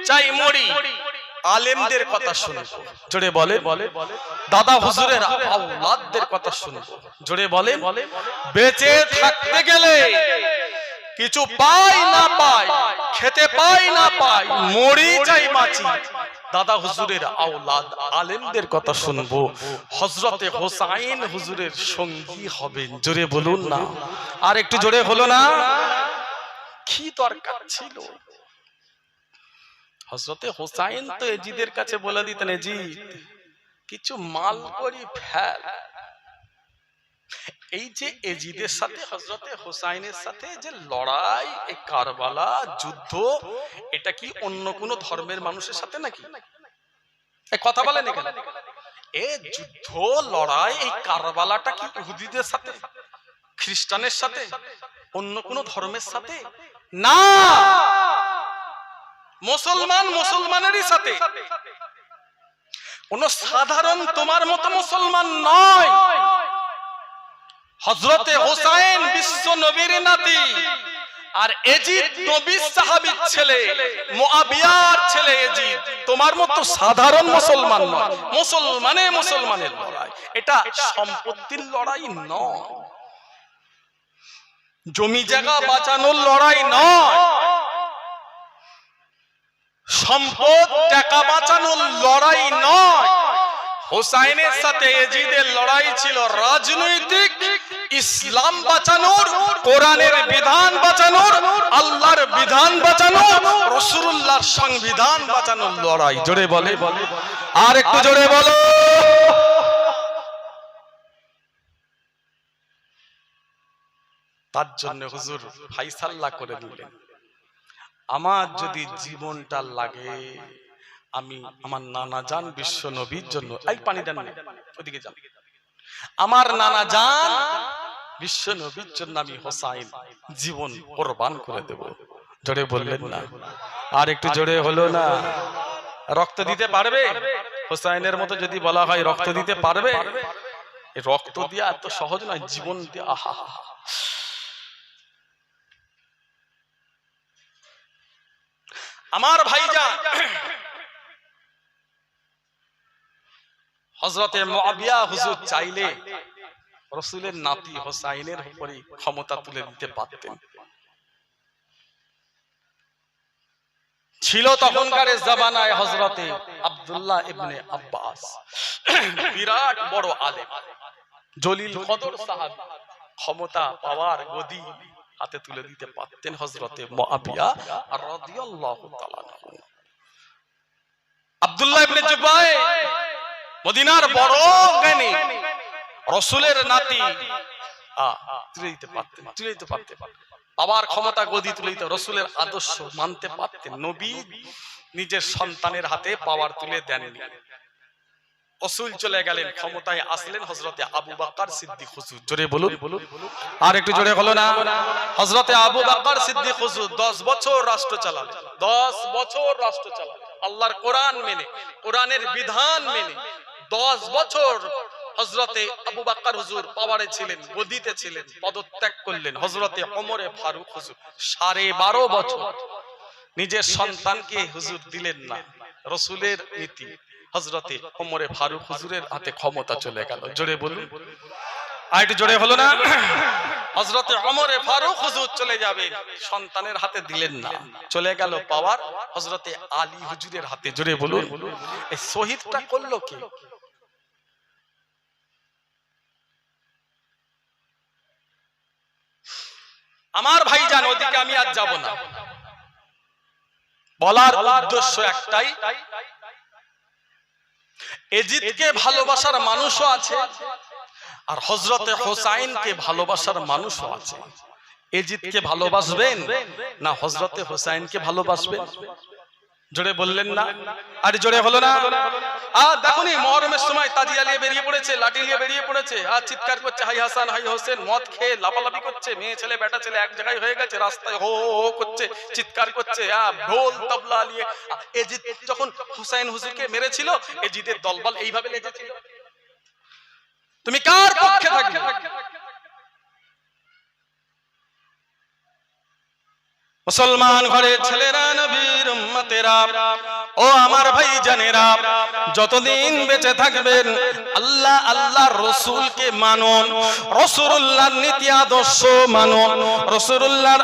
চাই মরি, আলেমদের কথা শুনবো। জোরে বলে, দাদা হুজুরের আওলাদদের কথা শুনবো। জোরে বলে, বেঁচে থাকতে গেলে কিছু পাই না পাই, খেতে পাই না পাই, মরি চাই বাঁচি, দাদা হুজুরের আওলাদ আলেমদের কথা শুনবো। হযরতে হোসাইন হুজুরের সঙ্গী হবেন। জোরে বলুন না? আর একটু জোরে হলো না? কি দরকার ছিল? হযরতে হোসাইন তো এজিদের কাছে বলে দিতেন, এজিদ কিছু মাল করি ফেল। এই যে এজিদের সাথে হযরতে হোসাইনের সাথে যে লড়াই, এই কারবালা যুদ্ধ, এটা কি অন্য কোন ধর্মের মানুষের সাথে নাকি? এই কথা বলেন কেন? এই যুদ্ধ লড়াই, এই কারবালাটা কি ইহুদিদের সাথে, খ্রিস্টানের সাথে, অন্য কোন ধর্মের সাথে না। মুসলমান মুসলমানেরই সাথে, কোন সাধারণ তোমার মতো মুসলমান নয়। হযরতে হোসাইন বিশ্ব নবীর নাতি, আর এজিদ নবীর সাহাবীর ছেলে, মুআবিয়ার ছেলে এজিদ। তোমার মতো সাধারণ মুসলমান নয়। মুসলমানের লড়াই, এটা সম্পত্তির লড়াই নয়, জমি জায়গা বাঁচানোর লড়াই নয়, সম্পদ টাকা বাঁচানোর লড়াই নয়। হোসাইনের সাথে এজিদের লড়াই ছিল রাজনৈতিক, ইসলাম বাঁচানোর, কোরআনের বিধান বাঁচানোর, আল্লাহর বিধান বাঁচানোর, রাসূলুল্লাহর সংবিধান বাঁচানোর লড়াই। জোরে বলে, আর একটু জোরে বলো। তার জন্য হুজুর ফায়সালা করে দিলেন, আমার যদি জীবনটা লাগে, আমি আমার নানা জান বিশ্ব নবীর জন্য, এই পানি দেন না, ওদিকে যান, আমার নানা জান বিশ্ব নবীর জন্য আমি হোসাইন জীবন কুরবান করে দেব। জোরে বললেন না, আর একটু জোরে হলো না। রক্ত দিতে পারবে? হোসাইনের মতো যদি বলা হয় রক্ত দিতে পারবে? রক্ত দিয়া এত সহজ নয়, জীবন দিয়ে। আহা, আমার ভাইজান, হযরতে মুআবিয়া হুজুর চাইলে রাসূলের নাতি হোসাইনের উপরে ক্ষমতা তুলে দিতে পারতেন। ছিল তখনকার জামানায় হযরতে আব্দুল্লাহ ইবনে আব্বাস, বিরাট বড় আলেম, জলিল কদর সাহাবী, ক্ষমতা পাওয়ার গদি হাতে তুলে দিতে পারতেন হযরতে মুআবিয়া রাদিয়াল্লাহু তাআলা আনহু। আব্দুল্লাহ ইবনে জুবাইর মদিনার বড় জ্ঞানী, রাসূলের নাতি, তুলে দিতে পারতেন, পাওয়ার ক্ষমতা গদি তুলে দিতে, রাসূলের আদর্শ মানতে পারতেন। নবী নিজের সন্তানের হাতে পাওয়ার তুলে দেননি। রাসূল চলে গেলেন, ক্ষমতায় আসলেন হযরতে আবু বকর সিদ্দিক হুজুর। জোরে বলুন, আর একটু জোরে হলো না। হযরতে আবু বকর সিদ্দিক হুজুর 10 বছর রাষ্ট্র চালালেন, 10 বছর রাষ্ট্র চালালেন আল্লাহর কোরআন মেনে, কোরআনের বিধান মেনে। 10 বছর হযরতে আবু বকর হুজুর পাওয়ারে ছিলেন, গদিতে ছিলেন, পদত্যাগ করলেন। হযরতে ওমরে ফারুক হুজুর 12.5 বছর নিজের সন্তানকে হুজুর দিলেন না। রাসূলের নীতি, হযরতে ওমরে ফারুক হুজুরের হাতে ক্ষমতা চলে গেল। জোরে বলুন, আর একটু জোরে হলো না। হযরতে ওমরে ফারুক হুজুর চলে যাবেন, সন্তানের হাতে দিলেন না, চলে গেল পাওয়ার হযরতে আলী হুজুরের হাতে। জোরে বলুন, এই শহীদটা করলো কে? আমার ভাইজান, ওদিকে আমি আজ যাব না। বলার উদ্দেশ্য একটাই, এজিদকে ভালোবাসার মানুষও আছে, আর হযরতে হোসাইনকে ভালোবাসার মানুষও আছে। এজিদকে ভালোবাসবেন না হযরতে হোসাইনকে ভালোবাসবেন? জোরে বললেন না, আর জোরে হলো না। আর দেখুন, মুহররমের সময় তাজিয়া নিয়ে বেরিয়ে পড়েছে, লাঠি নিয়ে বেরিয়ে পড়েছে, আর চিৎকার করছে হাই হাসান হাই হোসেন, মদ খেয়ে লাফালাফি করছে, মেয়ে ছেলে বেটা ছেলে এক জায়গায় হয়ে গেছে, রাস্তায় হো হো করছে, চিৎকার করছে, ঢোল তবলা নিয়ে। এজিদ যখন হুসাইন হুজুরকে মেরেছিল, এজিদের দলবল এইভাবে লেগেছিল। তুমি কার পক্ষে থাকবে? মুসলমান ঘরের ছেলেরা, নবীর উম্মতেরা, ও আমার ভাই জানেরা, যতদিন বেঁচে থাকবেন আল্লাহ আল্লাহর রাসূলকে মানুন, রাসূলুল্লাহর নীতি আদর্শ মানুন, রাসূলুল্লাহর